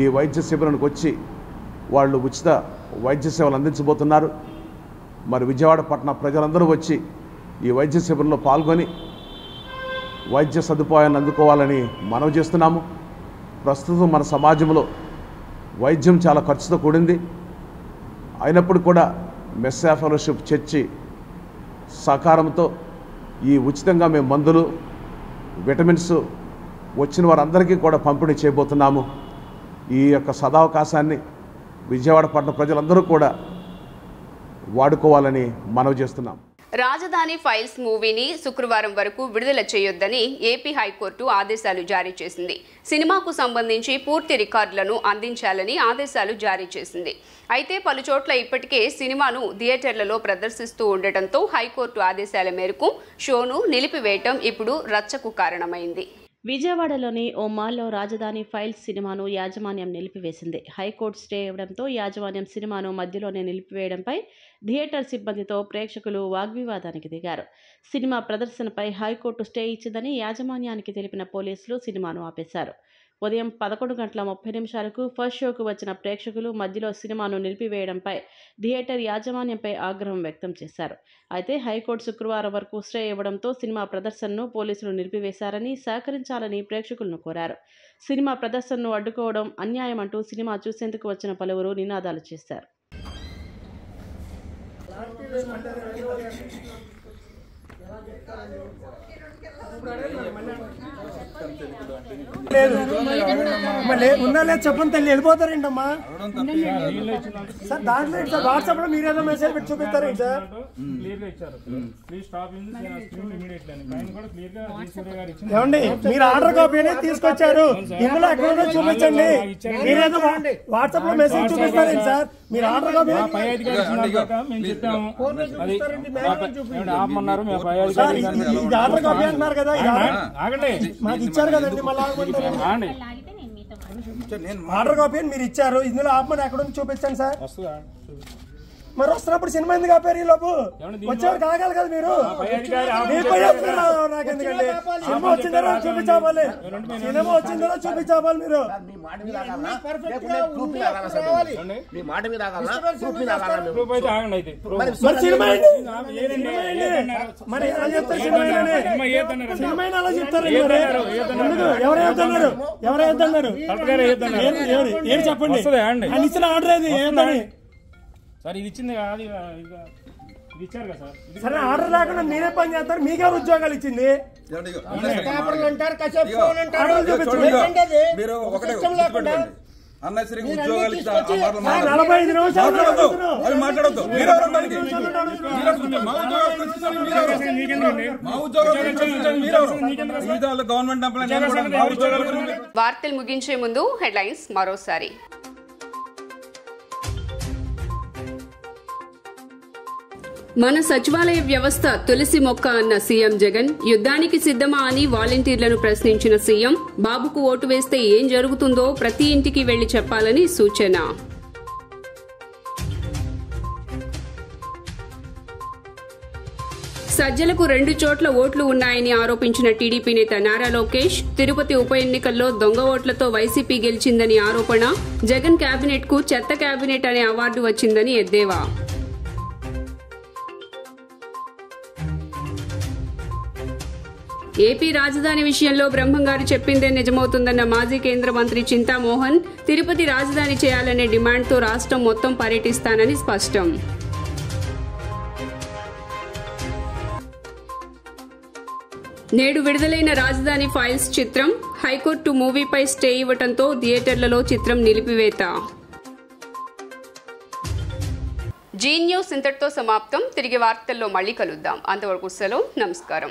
ఈ వైద్య శిబిరానికి వచ్చి వాళ్ళు ఉచిత వైద్య సేవలు అందించబోతున్నారు. మరి విజయవాడ పట్టణ ప్రజలందరూ వచ్చి ఈ వైద్య శిబిరంలో పాల్గొని వైద్య సదుపాయాన్ని అందుకోవాలని మనవి చేస్తున్నాము. ప్రస్తుతం మన సమాజంలో వైద్యం చాలా ఖర్చుతో కూడింది. అయినప్పుడు కూడా మెస్సా ఫెలోషిప్ చర్చి సహకారంతో ఈ ఉచితంగా మేము మందులు, విటమిన్స్ వచ్చిన వారందరికీ కూడా పంపిణీ చేయబోతున్నాము. ఈ యొక్క సదావకాశాన్ని విజయవాడ పట్టణ ప్రజలందరూ కూడా వాడుకోవాలని మనవి చేస్తున్నాం. రాజధాని ఫైల్స్ మూవీని శుక్రవారం వరకు విడుదల చేయొద్దని ఏపీ హైకోర్టు ఆదేశాలు జారీ చేసింది. సినిమాకు సంబంధించి పూర్తి రికార్డులను అందించాలని ఆదేశాలు జారీ చేసింది. అయితే పలుచోట్ల ఇప్పటికే సినిమాను థియేటర్లలో ప్రదర్శిస్తూ ఉండటంతో హైకోర్టు ఆదేశాల మేరకు షోను నిలిపివేయటం ఇప్పుడు రచ్చకు కారణమైంది. విజయవాడలోని ఓ మాల్లో రాజధాని ఫైల్స్ సినిమాను యాజమాన్యం నిలిపివేసింది. హైకోర్టు స్టే ఇవ్వడంతో యాజమాన్యం సినిమాను మధ్యలోనే నిలిపివేయడంపై థియేటర్ సిబ్బందితో ప్రేక్షకులు వాగ్వివాదానికి దిగారు. సినిమా ప్రదర్శనపై హైకోర్టు స్టే ఇచ్చిందని యాజమాన్యానికి తెలిపిన పోలీసులు సినిమాను ఆపేశారు. ఉదయం 11:30 ఫస్ట్ షోకు వచ్చిన ప్రేక్షకులు మధ్యలో సినిమాను నిలిపివేయడంపై థియేటర్ యాజమాన్యంపై ఆగ్రహం వ్యక్తం చేశారు. అయితే హైకోర్టు శుక్రవారం వరకు స్టే ఇవ్వడంతో సినిమా ప్రదర్శనను పోలీసులు నిలిపివేశారని, సహకరించాలని ప్రేక్షకులను కోరారు. సినిమా ప్రదర్శనను అడ్డుకోవడం అన్యాయమంటూ సినిమా చూసేందుకు వచ్చిన పలువురు నినాదాలు చేశారు. ఉన్నా లేదు చెప్పండి తల్లి, వెళ్ళిపోతారేంటి అమ్మా సార్? దాంట్లో సార్ వాట్సాప్ లో మీరేదో మెసేజ్ పెట్టి చూపిస్తారేంటి సార్? ఏమండి మీరు ఆర్డర్ కాపీ అనేది తీసుకొచ్చారు, ఇందులో ఎక్కడ చూపించండి. మీరేదో వాట్సాప్ లో మెసేజ్ చూపిస్తారేంటి సార్? మీరు ఆర్డర్ కాపీ ఆర్డర్ కాపీ అంటున్నారు కదా, మాకు ఇచ్చారు కదండి. మళ్ళీ ఆర్డర్ కాపీ అని మీరు ఇచ్చారు, ఇందులో ఆపమని ఎక్కడ ఉంది చూపించండి సార్. మరి వస్తున్నప్పుడు సినిమా ఎందుకు ఆపారు? ఈ లోపు వచ్చేవారు కాగాలి కదా మీరు. నాకు ఎందుకండి సినిమా వచ్చిందో చూపించాలి, సినిమా వచ్చిందో చూపించాలి. మీరు మరి సినిమా మరి ఎలా చెప్తారు? సినిమా అలా చెప్తారు. ఎవరు ఏదన్నారు ఏం చెప్పండి. ఆయన ఇచ్చిన ఆర్డర్ ఏది ఏంటని సార్? ఇది ఇచ్చింది కాదు, ఇది ఇచ్చారు కదా సార్. సరే ఆర్డర్ లేకుండా మీరే పని చేస్తారు, మీకే ఉద్యోగాలు ఇచ్చింది. 45 నిమిషాలు వార్తలు ముగించే ముందు హెడ్లైన్స్ మరోసారి. మన సచివాలయ వ్యవస్థ తులసి మొక్క అన్న సీఎం జగన్, యుద్ధానికి సిద్దమా అని వాలంటీర్లను ప్రశ్నించిన సీఎం, బాబుకు ఓటు వేస్తే ఏం జరుగుతుందో ప్రతి ఇంటికి వెళ్లి చెప్పాలని సూచన. సజ్జలకు 2 చోట్ల ఓట్లు ఉన్నాయని ఆరోపించిన టీడీపీ నేత నారా లోకేష్, తిరుపతి ఉప ఎన్నికల్లో దొంగ ఓట్లతో వైసీపీ గెలిచిందని ఆరోపణ, జగన్ కేబినెట్ కు చెత్త కేబినెట్ అనే అవార్డు వచ్చిందని ఎద్దేవా. ఏపీ రాజధాని విషయంలో బ్రహ్మంగారు చెప్పిందే నిజమవుతుందన్న మాజీ కేంద్ర మంత్రి చింతామోహన్, తిరుపతి రాజధాని చేయాలనే డిమాండ్తో రాష్ట్రం మొత్తం పర్యటిస్తానని స్పష్టం. నేడు విడుదలైన రాజధాని ఫైల్స్ చిత్రం హైకోర్టు మూవీపై స్టే ఇవ్వడంతో థియేటర్లలో చిత్రం నిలిపివేత. జీ న్యూస్ ఇంతటితో సమాప్తం. తిరిగి వార్తల్లో మళ్ళీ కలుద్దాం. అంతవరకు సెలవు. నమస్కారం.